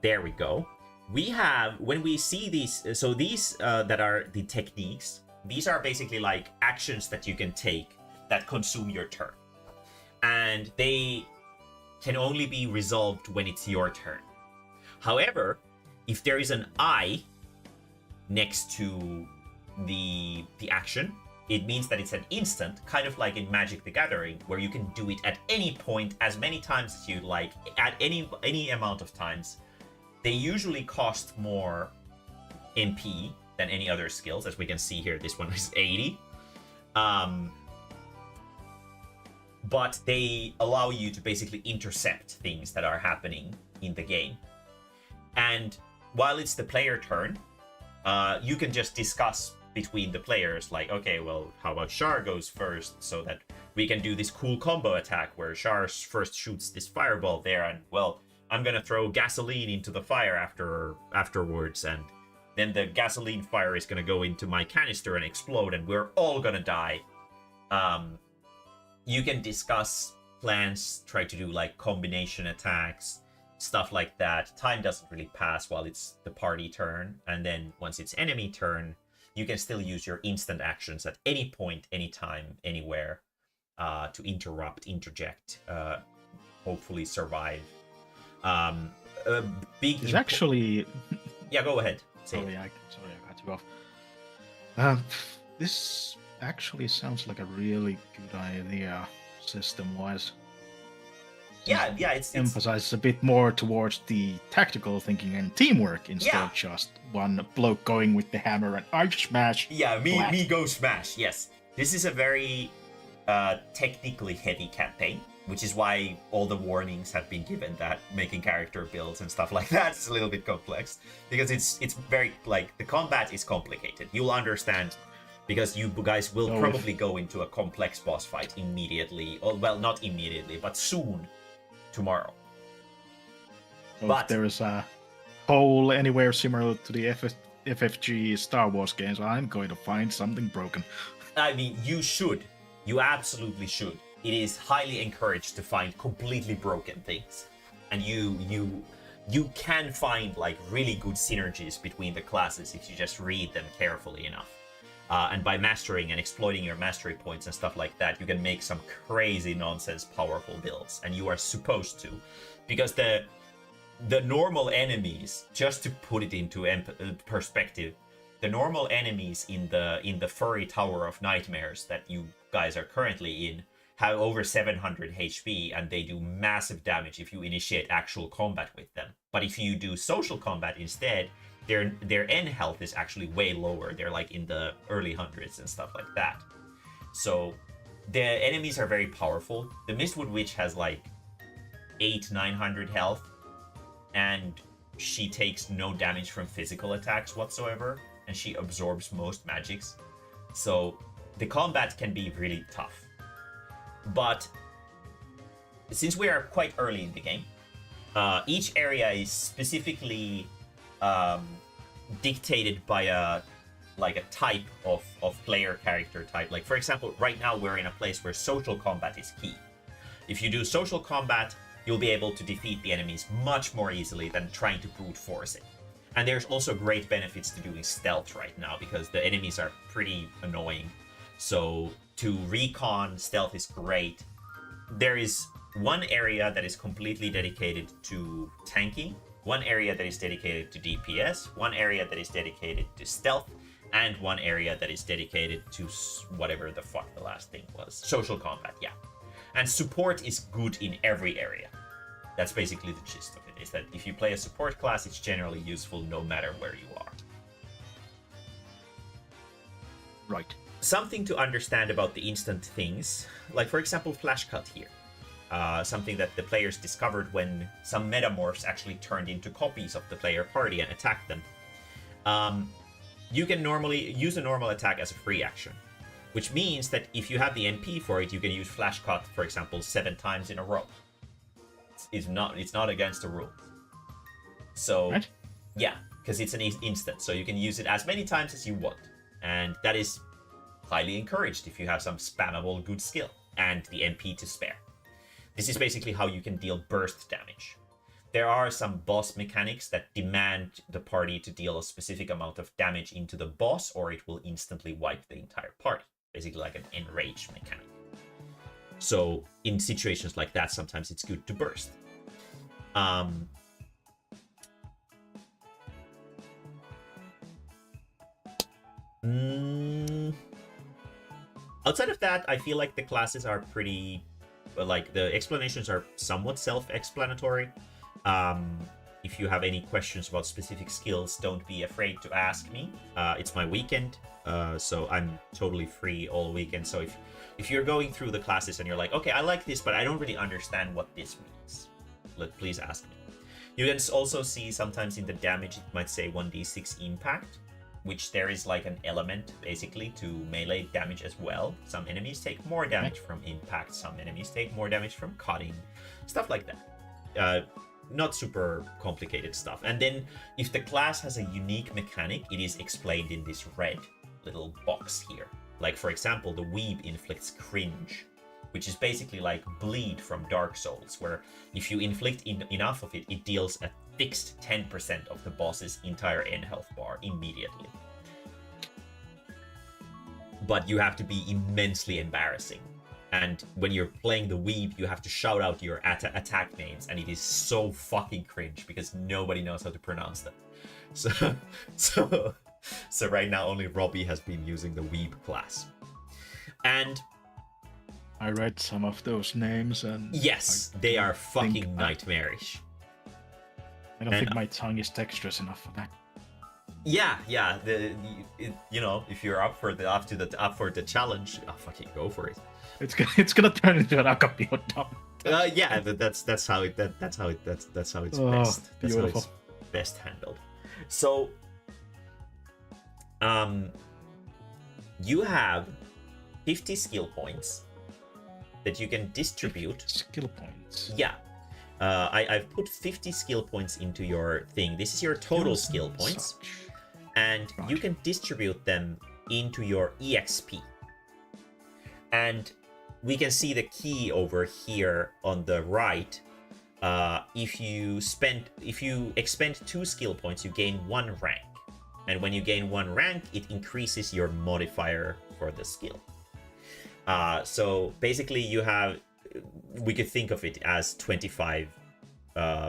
there we go. We have, when we see these, so these that are the techniques, these are basically like actions that you can take that consume your turn. And they can only be resolved when it's your turn. However, if there is an I next to the action, it means that it's an instant, kind of like in Magic the Gathering, where you can do it at any point, as many times as you like, at any amount of times, they usually cost more MP than any other skills. As we can see here, this one is 80. But they allow you to basically intercept things that are happening in the game. And while it's the player turn, you can just discuss between the players, like, okay, well, how about Char goes first, so that we can do this cool combo attack where Char first shoots this fireball there, and, well, I'm gonna throw gasoline into the fire afterwards, and then the gasoline fire is gonna go into my canister and explode, and we're all gonna die. You can discuss plans, try to do like combination attacks, stuff like that. Time doesn't really pass while it's the party turn, and then once it's enemy turn, you can still use your instant actions at any point, anytime, anywhere, to interject, hopefully survive. It's actually... Yeah, go ahead. Sorry, I cut you off. This actually sounds like a really good idea, system-wise. Yeah, it's emphasizes a bit more towards the tactical thinking and teamwork instead of just one bloke going with the hammer and I smash. Yeah, me go smash. Yes, this is a very technically heavy campaign, which is why all the warnings have been given that making character builds and stuff like that is a little bit complex, because it's very, like, the combat is complicated. You'll understand, because you guys will probably go into a complex boss fight immediately, or, well, not immediately, but soon, tomorrow. But if there is a hole anywhere similar to the FFG Star Wars games, I'm going to find something broken. I mean, you should. You absolutely should. It is highly encouraged to find completely broken things. And you can find, like, really good synergies between the classes if you just read them carefully enough. And by mastering and exploiting your mastery points and stuff like that, you can make some crazy nonsense powerful builds, and you are supposed to, because the normal enemies, just to put it into perspective, the normal enemies in the furry Tower of Nightmares that you guys are currently in have over 700 HP, and they do massive damage if you initiate actual combat with them. But if you do social combat instead, their N health is actually way lower. They're like in the early hundreds and stuff like that. So the enemies are very powerful. The Mistwood Witch has like 900 health, and she takes no damage from physical attacks whatsoever, and she absorbs most magics. So the combat can be really tough. But since we are quite early in the game, each area is specifically dictated by a type of player character type. Like, for example, right now we're in a place where social combat is key. If you do social combat, you'll be able to defeat the enemies much more easily than trying to brute force it. And there's also great benefits to doing stealth right now, because the enemies are pretty annoying. So to recon, stealth is great. There is one area that is completely dedicated to tanking, one area that is dedicated to DPS, one area that is dedicated to stealth, and one area that is dedicated to whatever the fuck the last thing was. Social combat, yeah. And support is good in every area. That's basically the gist of it, is that if you play a support class, it's generally useful no matter where you are. Right. Something to understand about the instant things, like for example Flash Cut here. Something that the players discovered when some metamorphs actually turned into copies of the player party and attacked them. You can normally use a normal attack as a free action, which means that if you have the NP for it, you can use Flash Cut, for example, 7 times in a row. It's not against the rule. So, right? Yeah, because it's an instant, so you can use it as many times as you want. And that is highly encouraged if you have some spammable good skill and the MP to spare. This is basically how you can deal burst damage. There are some boss mechanics that demand the party to deal a specific amount of damage into the boss, or it will instantly wipe the entire party. Basically like an enrage mechanic. So in situations like that, sometimes it's good to burst. Outside of that, I feel like the classes are pretty... like, the explanations are somewhat self-explanatory. If if you have any questions about specific skills, don't be afraid to ask me. It's my weekend, so I'm totally free all weekend. So if you're going through the classes and you're like, okay, I like this, but I don't really understand what this means, please ask me. You can also see sometimes in the damage it might say 1d6 impact, which there is like an element basically to melee damage as well. Some enemies take more damage from impact, some enemies take more damage from cutting, stuff like that. Not super complicated stuff. And then if the class has a unique mechanic, it is explained in this red little box here. Like for example, the weeb inflicts cringe, which is basically like bleed from Dark Souls, where if you inflict enough of it, it deals a fixed 10% of the boss's entire end health bar immediately. But you have to be immensely embarrassing. And when you're playing the weeb, you have to shout out your attack names, and it is so fucking cringe because nobody knows how to pronounce them. So right now only Robbie has been using the weeb class. And I read some of those names, and yes, they are fucking nightmarish. I don't think my tongue is dexterous enough for that. Yeah. You know, if you're up for the challenge, I'll fucking go for it. It's gonna turn into an acapulco tongue. Yeah, that's how it's best. That's how it's best handled. So, you have 50 skill points that you can distribute. Skill points. Yeah. I've put 50 skill points into your thing. This is your total skill points. And you can distribute them into your EXP. And we can see the key over here on the right. If you expend 2 skill points, you gain 1 rank. And when you gain 1 rank, it increases your modifier for the skill. So basically we could think of it as 25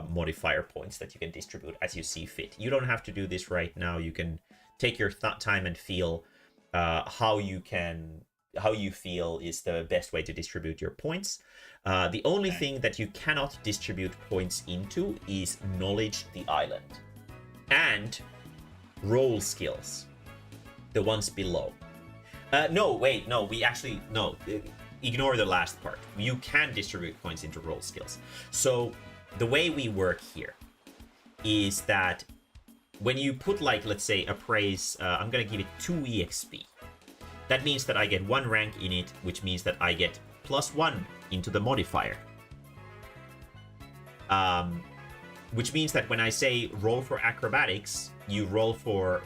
modifier points that you can distribute as you see fit. You don't have to do this right now. You can take your time and feel how you feel is the best way to distribute your points. The only thing that you cannot distribute points into is Knowledge the Island and Roll skills, the ones below. No, ignore the last part. You can distribute points into roll skills. So the way we work here is that when you put, like, let's say appraise, I'm gonna give it 2 EXP. That means that I get 1 rank in it, which means that I get +1 into the modifier. Which means that when I say roll for acrobatics, you roll for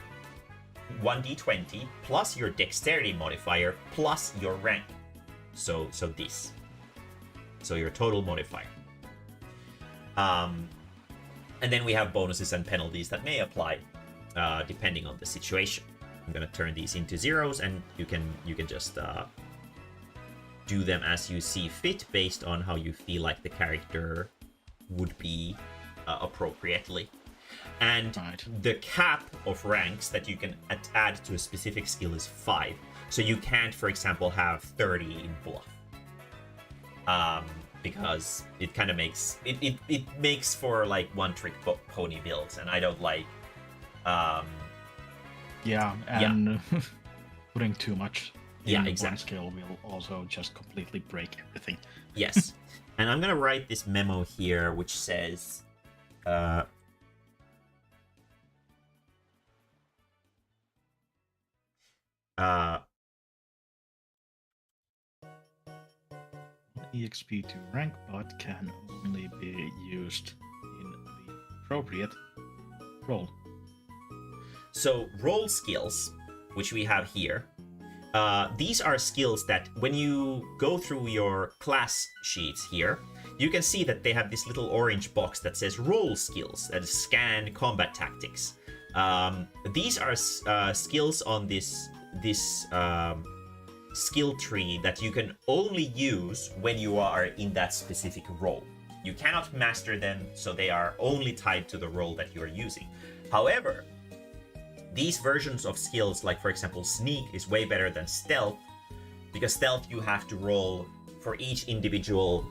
1d20 plus your dexterity modifier plus your rank. So this. So your total modifier. And then we have bonuses and penalties that may apply depending on the situation. I'm gonna turn these into zeros, and you can just do them as you see fit based on how you feel like the character would be appropriately. And the cap of ranks that you can add to a specific skill is 5. So you can't, for example, have 30 in bluff. Because it kind of makes it makes for like one-trick pony builds, and I don't like. Putting too much in one skill will also just completely break everything. Yes, and I'm gonna write this memo here, which says. EXP to rank bot can only be used in the appropriate role. So roll skills, which we have here, these are skills that when you go through your class sheets here, you can see that they have this little orange box that says roll skills, that is scan combat tactics. These are skills on this skill tree that you can only use when you are in that specific role. You cannot master them, so they are only tied to the role that you are using. However, these versions of skills, like for example sneak, is way better than stealth, because stealth you have to roll for each individual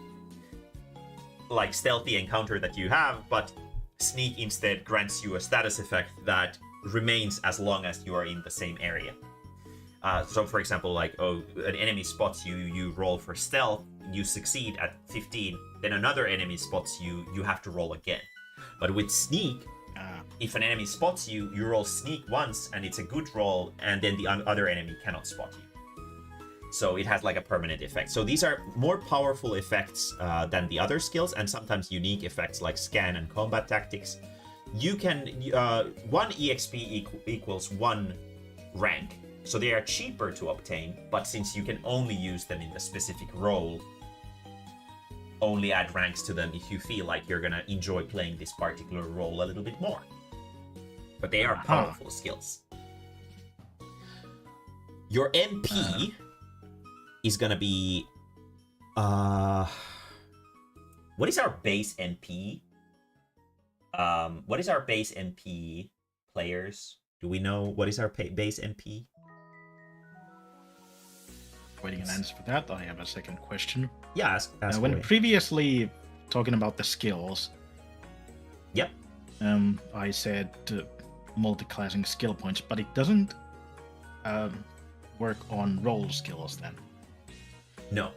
like stealthy encounter that you have, but Sneak instead grants you a status effect that remains as long as you are in the same area. So for example, like, an enemy spots you, you roll for stealth, you succeed at 15, then another enemy spots you, you have to roll again. But with sneak, if an enemy spots you, you roll sneak once and it's a good roll, and then the other enemy cannot spot you. So it has like a permanent effect. So these are more powerful effects than the other skills, and sometimes unique effects like scan and combat tactics. You can, 1 EXP equals 1 rank. So they are cheaper to obtain, but since you can only use them in the specific role, only add ranks to them if you feel like you're gonna enjoy playing this particular role a little bit more. But they are powerful skills. Your MP is gonna be... what is our base MP? What is our base MP, players? Do we know what is our base MP? Waiting an answer for that, I have a second question. Yeah, ask when away. previously talking about the skills, Yep. I said multi-classing skill points, but it doesn't work on role skills then. No.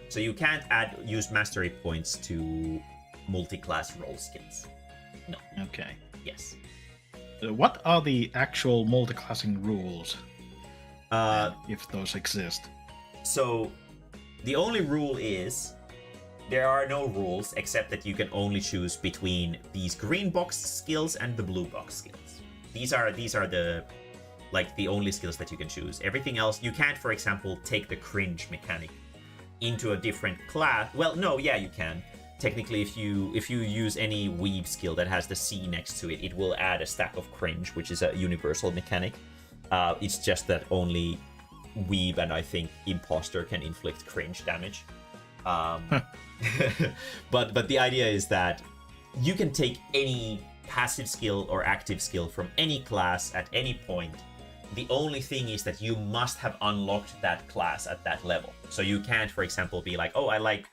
So you can't use mastery points to multi-class role skills. No. Okay. Yes. What are the actual multi-classing rules, if those exist? So the only rule is there are no rules except that you can only choose between these green box skills and the blue box skills. These are the only skills that you can choose. Everything else, you can't, for example, take the cringe mechanic into a different class. Well, no, yeah, you can. Technically, if you use any weeb skill that has the C next to it, it will add a stack of cringe, which is a universal mechanic. It's just that only weeb and I think imposter can inflict cringe damage. But the idea is that you can take any passive skill or active skill from any class at any point. The only thing is that you must have unlocked that class at that level. So you can't, for example, be like, oh, I like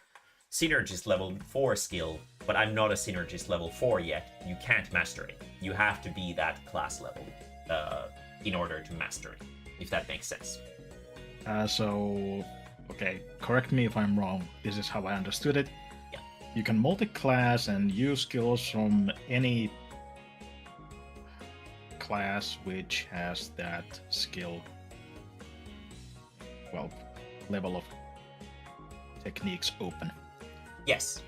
Synergist level 4 skill, but I'm not a Synergist level 4 yet. You can't master it. You have to be that class level in order to master it, if that makes sense. Okay, correct me if I'm wrong. This is how I understood it. Yeah. You can multi-class and use skills from any class which has that skill, well, level of techniques open. Yes.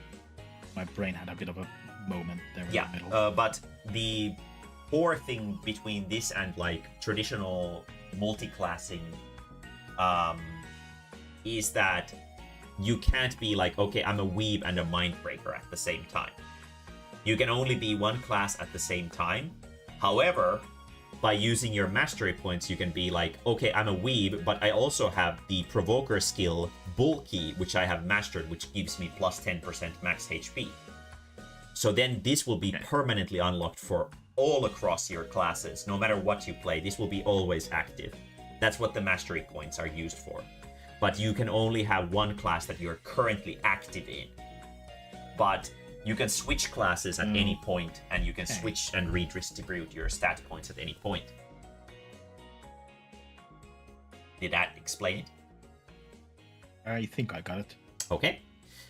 My brain had a bit of a moment there in Yeah, the middle. but the core thing between this and like traditional multi-classing is that you can't be like, okay, I'm a weeb and a mindbreaker at the same time. You can only be one class at the same time. However, by using your mastery points, you can be like, okay, I'm a weeb, but I also have the provoker skill bulky, which I have mastered, which gives me plus 10% max HP. So then this will be permanently unlocked for all across your classes. No matter what you play, this will be always active. That's what the mastery points are used for. But you can only have one class that you're currently active in. But you can switch classes at any point, and you can switch and redistribute your stat points at any point. Did that explain it? I think I got it. Okay.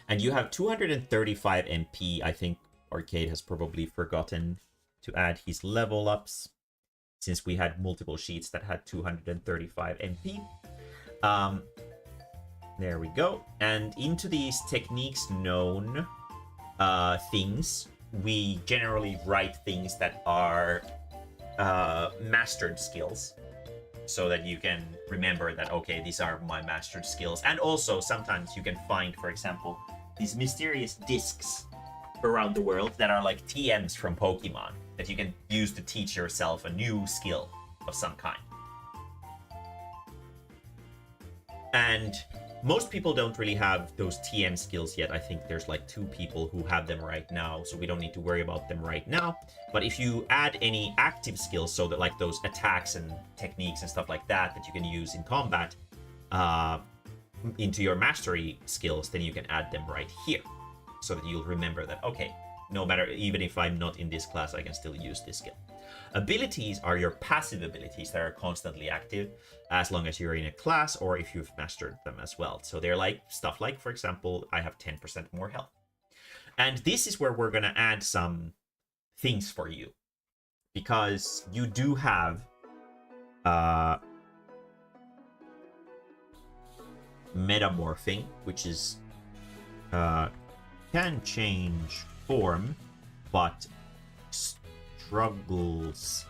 And you have 235 MP. I think Arcade has probably forgotten to add his level ups, since we had multiple sheets that had 235 MP. There we go. And into these techniques known things, we generally write things that are mastered skills, so that you can remember that, okay, these are my mastered skills. And also sometimes you can find, for example, these mysterious discs around the world that are like TMs from Pokemon that you can use to teach yourself a new skill of some kind. And most people don't really have those TM skills yet. I think there's like 2 people who have them right now, so we don't need to worry about them right now. But if you add any active skills, so that like those attacks and techniques and stuff like that that you can use in combat into your mastery skills, then you can add them right here, so that you'll remember that, okay, no matter, even if I'm not in this class, I can still use this skill. Abilities are your passive abilities that are constantly active as long as you're in a class or if you've mastered them as well. So they're like stuff like, for example, I have 10% more health. And this is where we're going to add some things for you, because you do have metamorphing, which is can change form, but struggles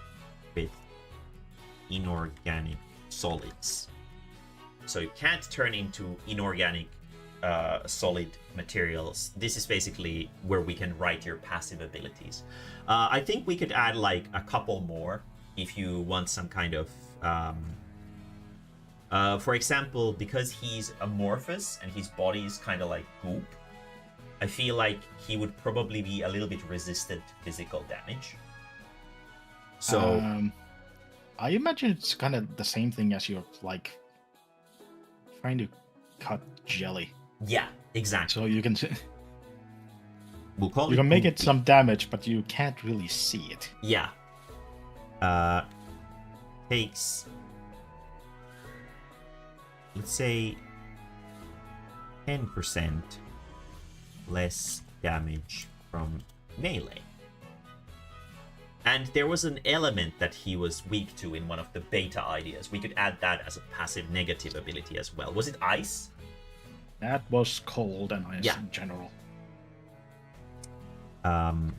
with inorganic solids. So you can't turn into inorganic solid materials. This is basically where we can write your passive abilities. I think we could add like a couple more if you want some kind of for example, because he's amorphous and his body is kind of like goop, I feel like he would probably be a little bit resistant to physical damage. So I imagine it's kind of the same thing as you're like trying to cut jelly. Yeah, exactly. So you can we'll call you can make it some damage, but you can't really see it. Yeah. Takes, let's say, 10% less damage from melee. And there was an element that he was weak to in one of the beta ideas. We could add that as a passive negative ability as well. Was it ice? That was cold and ice Yeah. in general.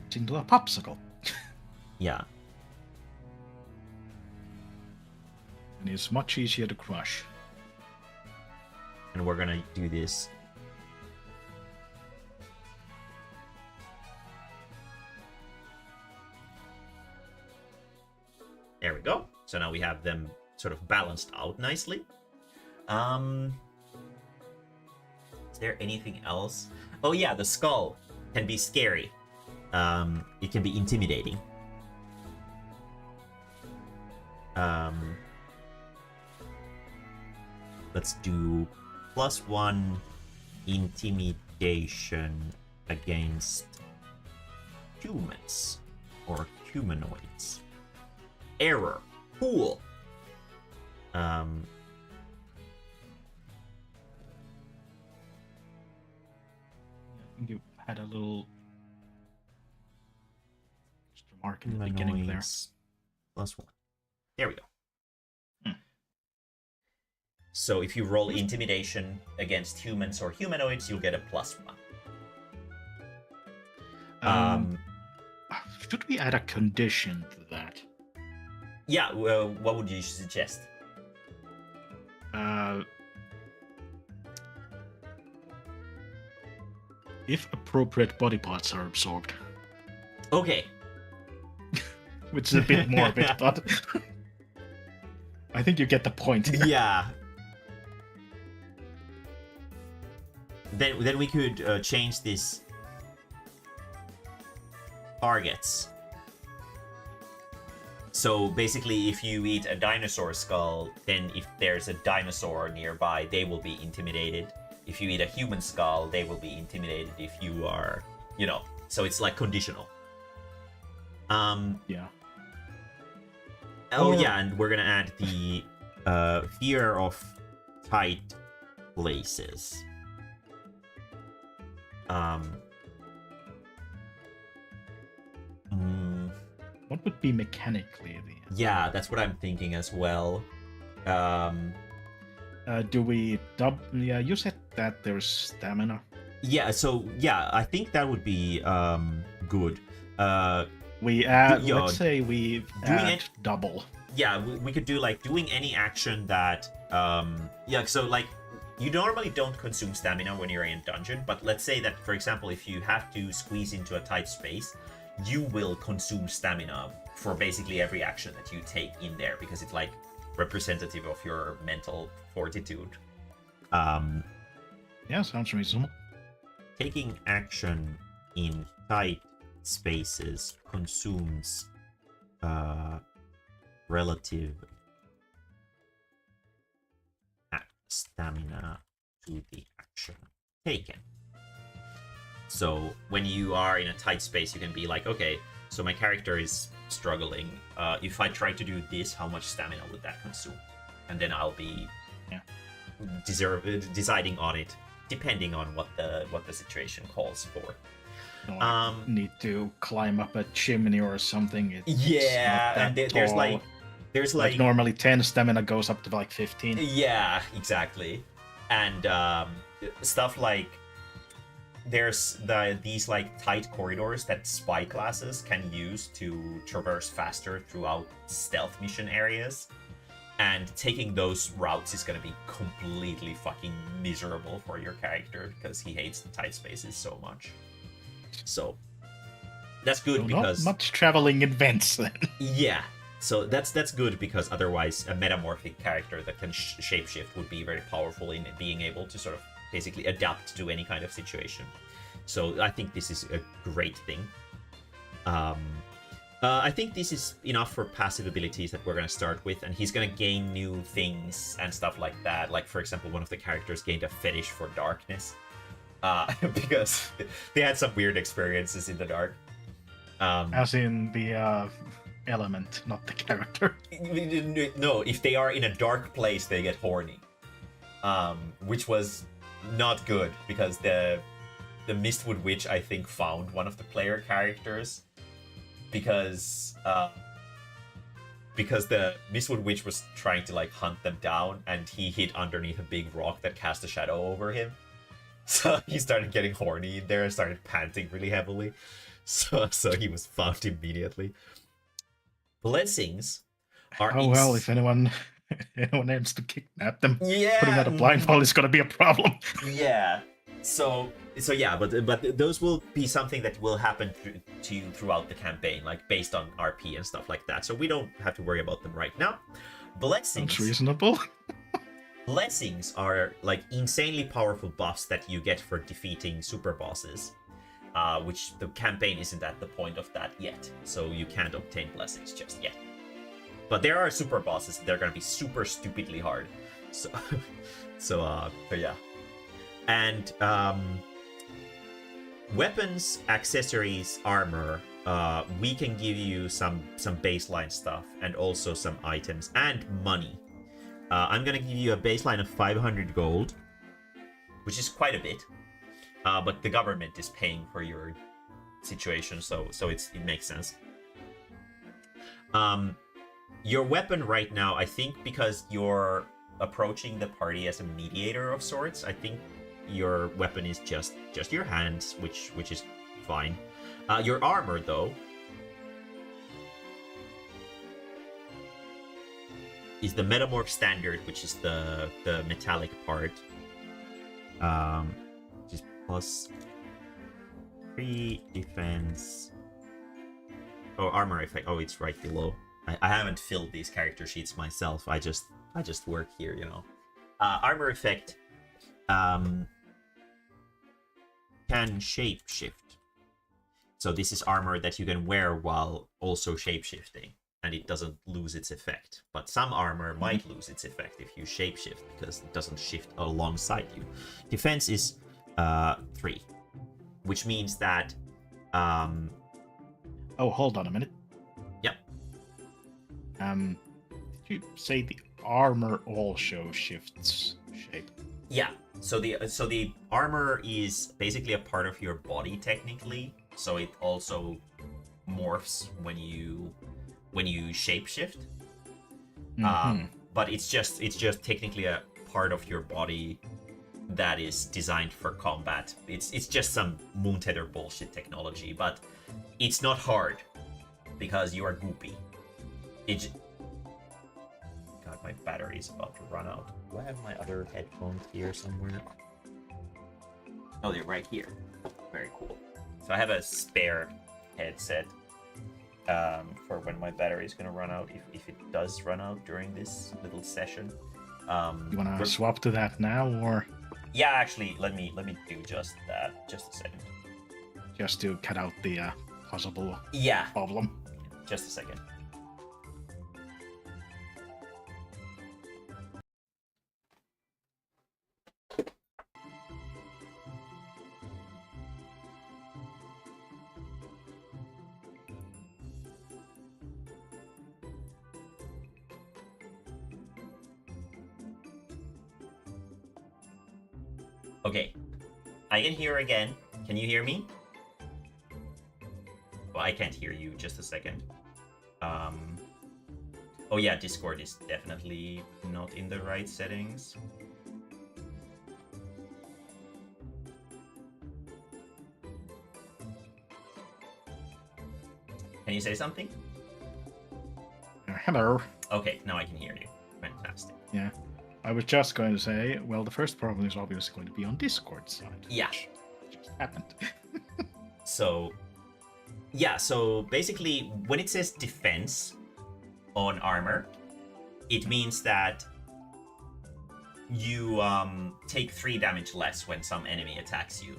It's into a popsicle. Yeah. And it's much easier to crush. And we're gonna do this. There we go. So now we have them sort of balanced out nicely. Is there anything else? Oh yeah, the skull can be scary. It can be intimidating. Let's do +1 intimidation against humans or humanoids. Error. Cool. I think you had a little extra mark in the beginning there. +1. There we go. So if you roll intimidation against humans or humanoids, you'll get a +1. Should we add a condition to that? Yeah, well, what would you suggest? If appropriate body parts are absorbed. Okay. Which is a bit morbid, but I think you get the point. Yeah. Then we could change this targets. So basically, if you eat a dinosaur skull, then if there's a dinosaur nearby, they will be intimidated. If you eat a human skull, they will be intimidated if you are, you know. So it's like conditional. Yeah. Oh yeah, and we're gonna add the fear of tight places. What would be mechanically the Yeah, that's what I'm thinking as well. do we yeah, you said that there's stamina. Yeah, so yeah, I think that would be good. We add Yeah, let's say we add double. Yeah, we could do like doing any action that yeah, so like you normally don't consume stamina when you're in a dungeon, but let's say that, for example, if you have to squeeze into a tight space, you will consume stamina for basically every action that you take in there, because it's like representative of your mental fortitude. Yeah, sounds reasonable. Taking action in tight spaces consumes relative stamina to the action taken. So when you are in a tight space, you can be like, okay, so my character is struggling. If I try to do this, how much stamina would that consume? And then I'll be deciding on it depending on what the situation calls for. Need to climb up a chimney or something. And there's like normally 10 stamina goes up to like 15. Yeah, exactly. And stuff like there's these like tight corridors that spy classes can use to traverse faster throughout stealth mission areas. And taking those routes is going to be completely fucking miserable for your character because he hates the tight spaces so much. So that's good because not much traveling in vents then. Yeah, so that's good because otherwise a metamorphic character that can shapeshift would be very powerful in being able to sort of basically adapt to any kind of situation. So I think this is a great thing. I think this is enough for passive abilities that we're going to start with, and he's going to gain new things and stuff like that. Like, for example, one of the characters gained a fetish for darkness because they had some weird experiences in the dark. As in the element, not the character. No, if they are in a dark place, they get horny. Which was not good because the Mistwood Witch, I think, found one of the player characters because the Mistwood Witch was trying to like hunt them down, and he hid underneath a big rock that cast a shadow over him. So he started getting horny in there and started panting really heavily. So he was found immediately. Blessings are well, if anyone aims to kidnap them, yeah, putting out a blindfold is going to be a problem. Yeah. So yeah, but those will be something that will happen to you throughout the campaign, like based on RP and stuff like that. So we don't have to worry about them right now. Blessings. That's reasonable. Blessings are like insanely powerful buffs that you get for defeating super bosses, which the campaign isn't at the point of that yet. So you can't obtain blessings just yet. But there are super bosses that are going to be super stupidly hard. So yeah. And weapons, accessories, armor, we can give you some baseline stuff and also some items and money. I'm gonna give you a baseline of 500 gold, which is quite a bit, but the government is paying for your situation, so it makes sense. Your weapon right now, I think, because you're approaching the party as a mediator of sorts, I think your weapon is just your hands, which is fine. Your armor, though, is the Metamorph Standard, which is the metallic part. Which is plus 3 defense. Oh, armor effect. Oh, it's right below. I haven't filled these character sheets myself. I just work here, you know. Armor effect. Can shapeshift. So this is armor that you can wear while also shapeshifting, and it doesn't lose its effect. But some armor might lose its effect if you shapeshift, because it doesn't shift alongside you. Defense is 3, which means that Oh, hold on a minute. Yep. Did you say the armor also shifts shape? Yeah. So the armor is basically a part of your body technically. So it also morphs when you shapeshift. But it's just technically a part of your body that is designed for combat. It's just some Moon Tether bullshit technology, but it's not hard because you are goopy. God, my battery is about to run out. Do I have my other headphones here somewhere? Oh, they're right here. Very cool. So I have a spare headset for when my battery is gonna run out, if it does run out during this little session. You wanna swap to that now, or? Yeah, actually, let me do just that. Just a second. Just to cut out the possible problem. Just a second. Okay. I can hear again. Can you hear me? Well, I can't hear you. Just a second. Oh yeah, Discord is definitely not in the right settings. Can you say something? Hello. Okay, now I can hear you. Fantastic. Yeah. I was just going to say, well, the first problem is obviously going to be on Discord side. Yeah. Which just happened. So, yeah, so basically, when it says defense on armor, it means that you take 3 damage less when some enemy attacks you.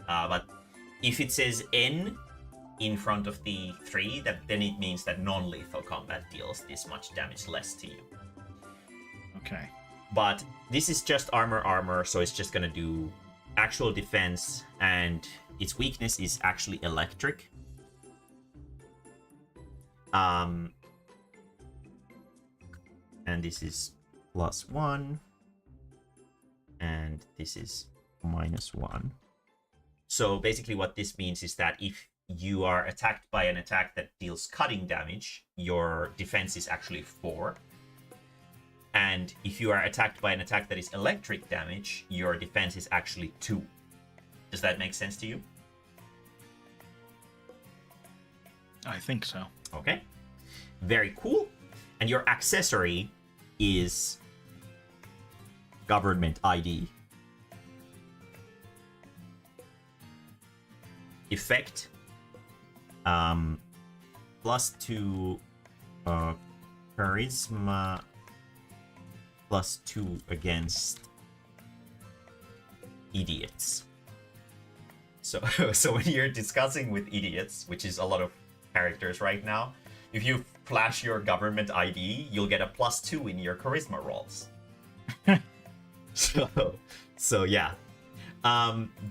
But if it says N in front of the 3, then it means that non-lethal combat deals this much damage less to you. Okay. But this is just armor, so it's just gonna do actual defense, and its weakness is actually electric. And this is +1, and this is -1. So basically what this means is that if you are attacked by an attack that deals cutting damage, your defense is actually 4. And if you are attacked by an attack that is electric damage, your defense is actually 2. Does that make sense to you? I think so. Okay. Very cool. And your accessory is government ID. Effect. +2 charisma, +2 against idiots. So when you're discussing with idiots, which is a lot of characters right now, if you flash your government ID, you'll get a +2 in your charisma rolls. So yeah.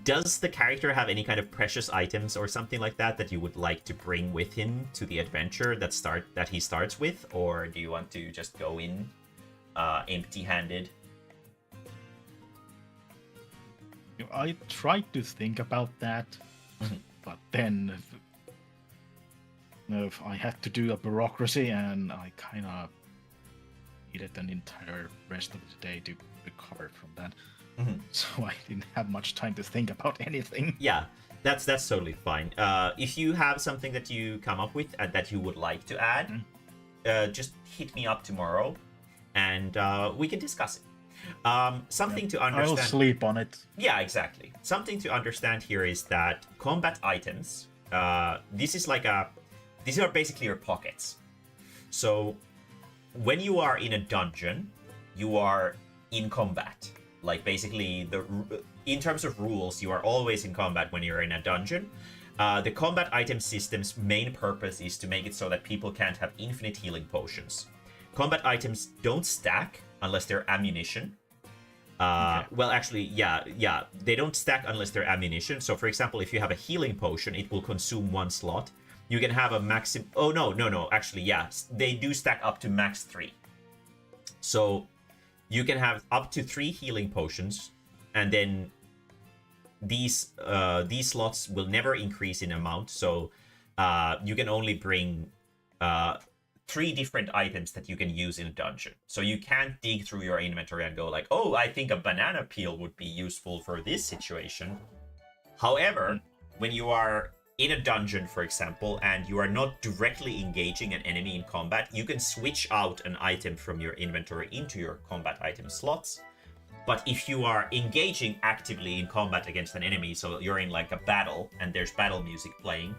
Does the character have any kind of precious items or something like that you would like to bring with him to the adventure that he starts with, or do you want to just go in empty-handed? I tried to think about that, but then if I had to do a bureaucracy, and I kind of needed an entire rest of the day to recover from that. So I didn't have much time to think about anything. Yeah, that's totally fine. If you have something that you come up with that you would like to add, just hit me up tomorrow, and we can discuss it. Something to understand. I'll sleep on it. Yeah, exactly. Something to understand here is that combat items. These are basically your pockets. So when you are in a dungeon, you are in combat. Like basically, in terms of rules, you are always in combat when you're in a dungeon. The combat item system's main purpose is to make it so that people can't have infinite healing potions. Combat items don't stack unless they're ammunition. Okay. Well, actually, yeah, they don't stack unless they're ammunition. So, for example, if you have a healing potion, it will consume 1 slot. You can have a maximum. Oh no. Actually, yeah, they do stack up to max 3. So you can have up to 3 healing potions, and then these slots will never increase in amount. So you can only bring 3 different items that you can use in a dungeon. So you can't dig through your inventory and go like, oh, I think a banana peel would be useful for this situation. However, when you are in a dungeon, for example, and you are not directly engaging an enemy in combat, you can switch out an item from your inventory into your combat item slots. But if you are engaging actively in combat against an enemy, so you're in like a battle and there's battle music playing,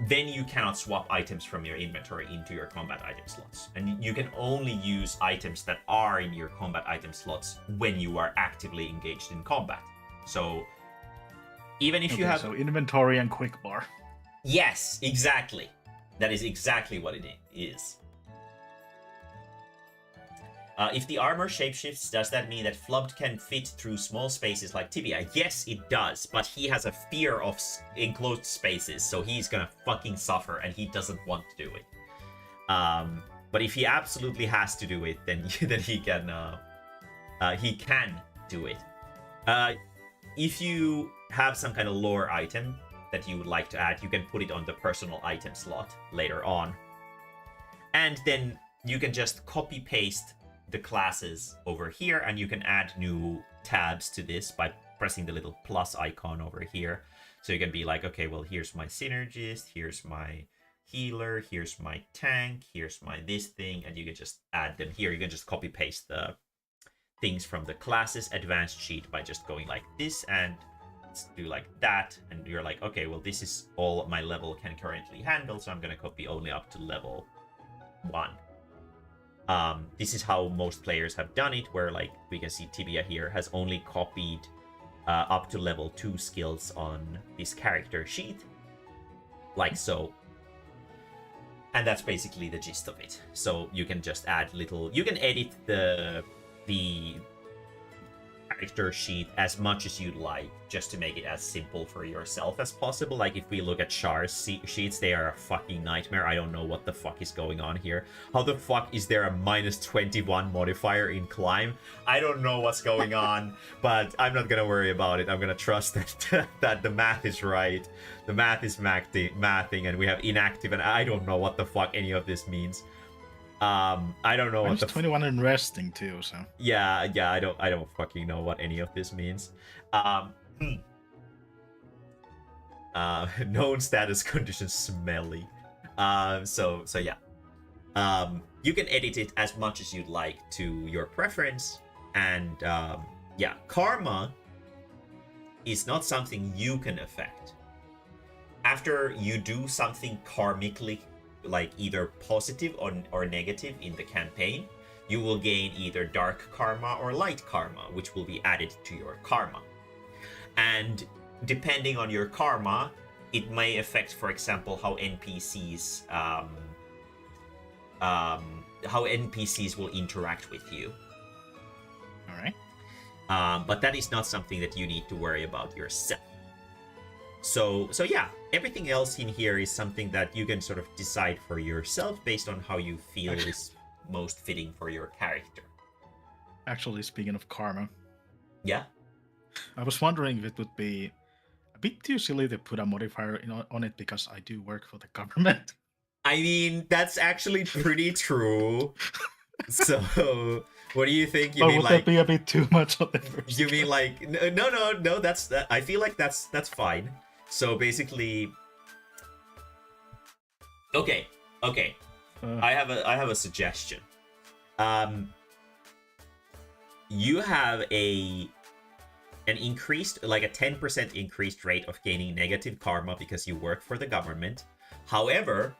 then you cannot swap items from your inventory into your combat item slots. And you can only use items that are in your combat item slots when you are actively engaged in combat. So even if you have... So inventory and quick bar. Yes, exactly. That is exactly what it is. If the armor shapeshifts, does that mean that Flubbed can fit through small spaces like Tibia? Yes, it does, but he has a fear of enclosed spaces, so he's gonna fucking suffer, and he doesn't want to do it. But if he absolutely has to do it, then he can do it. If you have some kind of lore item that you would like to add, you can put it on the personal item slot later on. And then you can just copy paste the classes over here, and you can add new tabs to this by pressing the little plus icon over here. So you can be like, okay, well, here's my synergist, here's my healer, here's my tank, here's my this thing, and you can just add them here. You can just copy paste the things from the classes advanced sheet by just going like this and do like that, and you're like, okay, well, this is all my level can currently handle, so I'm gonna copy only up to level 1. This is how most players have done it, where like we can see Tibia here has only copied up to level 2 skills on this character sheet, like so. And that's basically the gist of it. So you can just add little, you can edit the character sheet as much as you'd like, just to make it as simple for yourself as possible. Like if we look at Char's sheets, they are a fucking nightmare. I don't know what the fuck is going on here. How the fuck is there a -21 modifier in climb? I don't know what's going on, but I'm not gonna worry about it. I'm gonna trust that the math is right. The math is mathing, and we have inactive, and I don't know what the fuck any of this means. I don't know what the 21 in resting too, so yeah, I don't fucking know what any of this means. Known status condition smelly. So yeah. You can edit it as much as you'd like to your preference, and yeah, karma is not something you can affect. After you do something karmically, like either positive or negative in the campaign, you will gain either dark karma or light karma, which will be added to your karma. And depending on your karma, it may affect, for example, how NPCs will interact with you. all right. But that is not something that you need to worry about yourself. So yeah, everything else in here is something that you can sort of decide for yourself based on how you feel is most fitting for your character. Actually, speaking of karma, Yeah? I was wondering if it would be a bit too silly to put a modifier on it because I do work for the government. I mean, that's actually pretty true. So, what do you think? You Or mean would like that be a bit too much of it? you mean like no, that's I feel like that's fine. So basically, okay. I have a suggestion. You have an increased, like a 10% increased rate of gaining negative karma because you work for the government. However,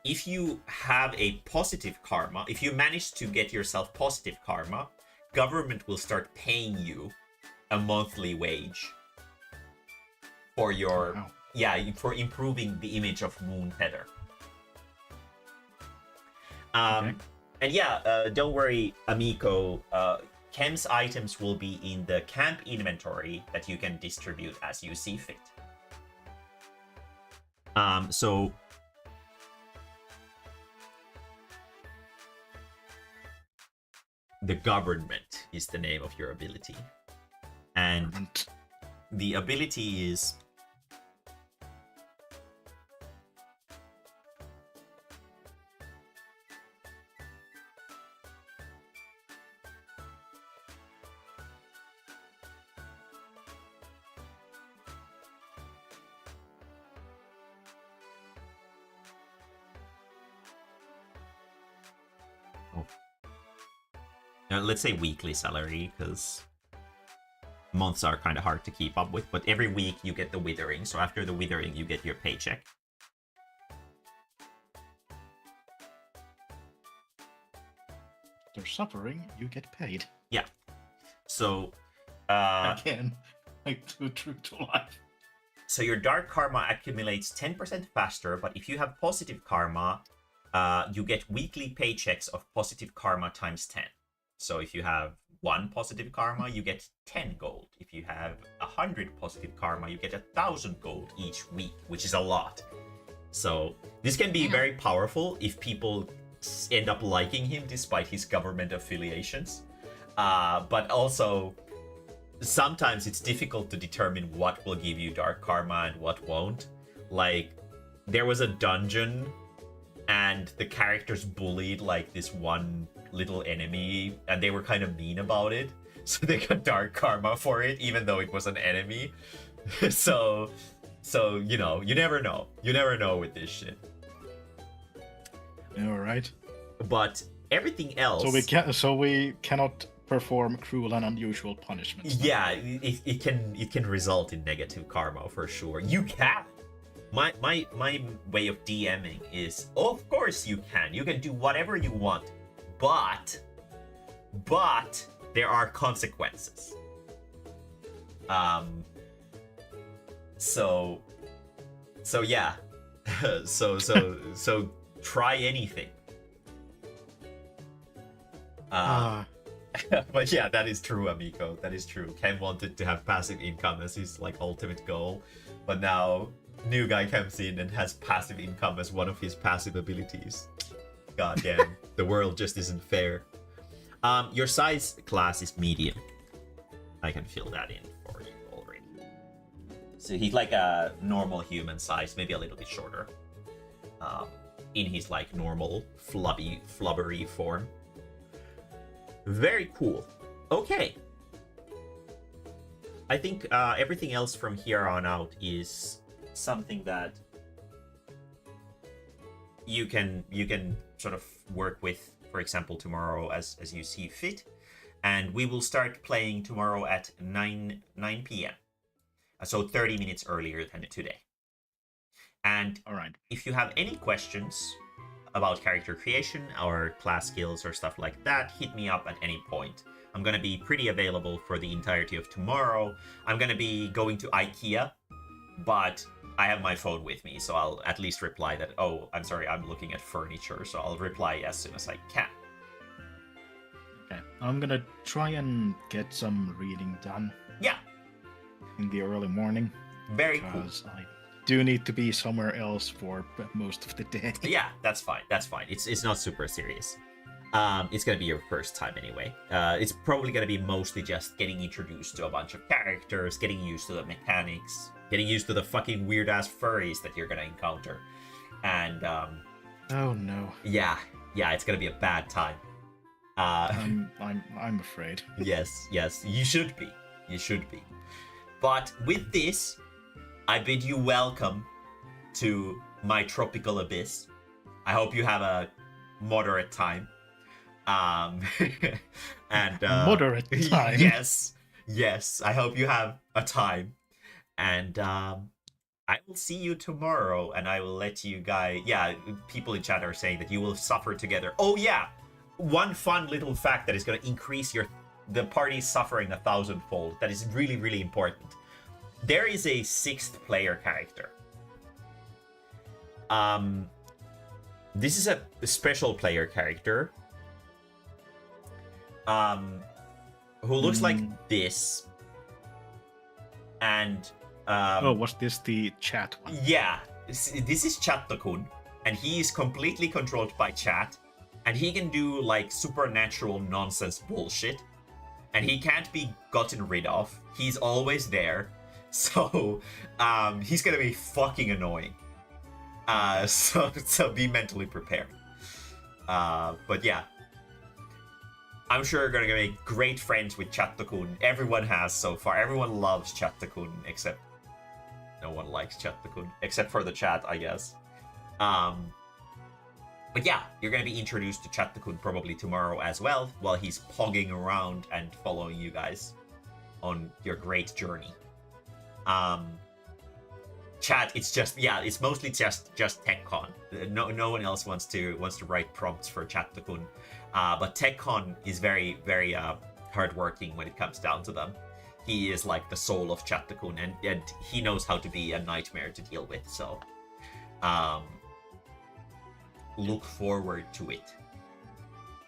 if you have a positive karma, if you manage to get yourself positive karma, government will start paying you a monthly wage for your for improving the image of Moon Feather. Okay. And yeah, don't worry, Amico. Chem's items will be in the camp inventory that you can distribute as you see fit. So the government is the name of your ability, and the ability is let's say weekly salary, because months are kind of hard to keep up with, but every week you get the withering, so after the withering you get your paycheck. After suffering, you get paid. Yeah. So Again, like too true to life. so your dark karma accumulates 10% faster, but if you have positive karma, you get weekly paychecks of positive karma times 10. So if you have 1 positive karma, you get 10 gold. If you have 100 positive karma, you get 1,000 gold each week, which is a lot. So this can be very powerful if people end up liking him despite his government affiliations. But also, sometimes it's difficult to determine what will give you dark karma and what won't. Like, there was a dungeon and the characters bullied like this one little enemy and they were kind of mean about it. So they got dark karma for it, even though it was an enemy. so you know, you never know. You never know with this shit. All right. But everything else. So we cannot perform cruel and unusual punishments. Yeah, it can result in negative karma for sure. You can. My way of DMing is, of course you can. You can do whatever you want, but there are consequences. So yeah. so try anything. But yeah, that is true, Amico. That is true. Ken wanted to have passive income as his like ultimate goal, but now new guy comes in and has passive income as one of his passive abilities. God damn, the world just isn't fair. Your size class is medium. I can fill that in for you already. So he's like a normal human size, maybe a little bit shorter. In his like normal flubbery form. Very cool. Okay. I think everything else from here on out is something that you can sort of work with, for example, tomorrow as you see fit. And we will start playing tomorrow at 9 p.m. So 30 minutes earlier than today. And all right, if you have any questions about character creation or class skills or stuff like that, hit me up at any point. I'm going to be pretty available for the entirety of tomorrow. I'm going to be going to IKEA, but I have my phone with me, so I'll at least reply that, oh, I'm sorry, I'm looking at furniture, so I'll reply as soon as I can. Okay, I'm going to try and get some reading done. Yeah. In the early morning. Very cool. Because I do need to be somewhere else for most of the day. Yeah, that's fine. That's fine. It's not super serious. It's gonna be your first time anyway. It's probably gonna be mostly just getting introduced to a bunch of characters, getting used to the mechanics, getting used to the fucking weird ass furries that you're gonna encounter, and oh no. Yeah, it's gonna be a bad time. I'm afraid. Yes, you should be. But with this, I bid you welcome to my tropical abyss. I hope you have a moderate time. And moderate time. Yes. I hope you have a time. And I will see you tomorrow, and I will let you guys. Yeah, people in chat are saying that you will suffer together. Oh yeah, one fun little fact that is going to increase the party's suffering 1,000-fold. That is really, really important. There is a 6th player character. This is a special player character. Who looks like this. And was this the chat one? Yeah. This is Chat-kun, and he is completely controlled by chat. And he can do like supernatural nonsense bullshit. And he can't be gotten rid of. He's always there. So he's gonna be fucking annoying. So be mentally prepared. But yeah, I'm sure you're gonna make great friends with Chat-kun. Everyone has so far. Everyone loves Chat-kun, except no one likes Chat-kun, except for the chat, I guess. But yeah, you're gonna be introduced to Chat-kun probably tomorrow as well, while he's pogging around and following you guys on your great journey. Chat, it's mostly just TechCon. No one else wants to write prompts for Chat-kun. But TechCon is very, very hardworking when it comes down to them. He is like the soul of Chat-kun, and he knows how to be a nightmare to deal with. So, look forward to it.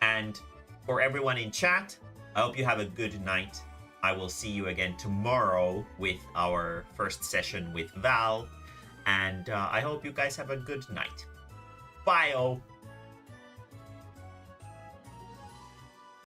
And for everyone in chat, I hope you have a good night. I will see you again tomorrow with our first session with Val. And I hope you guys have a good night. Bye-o!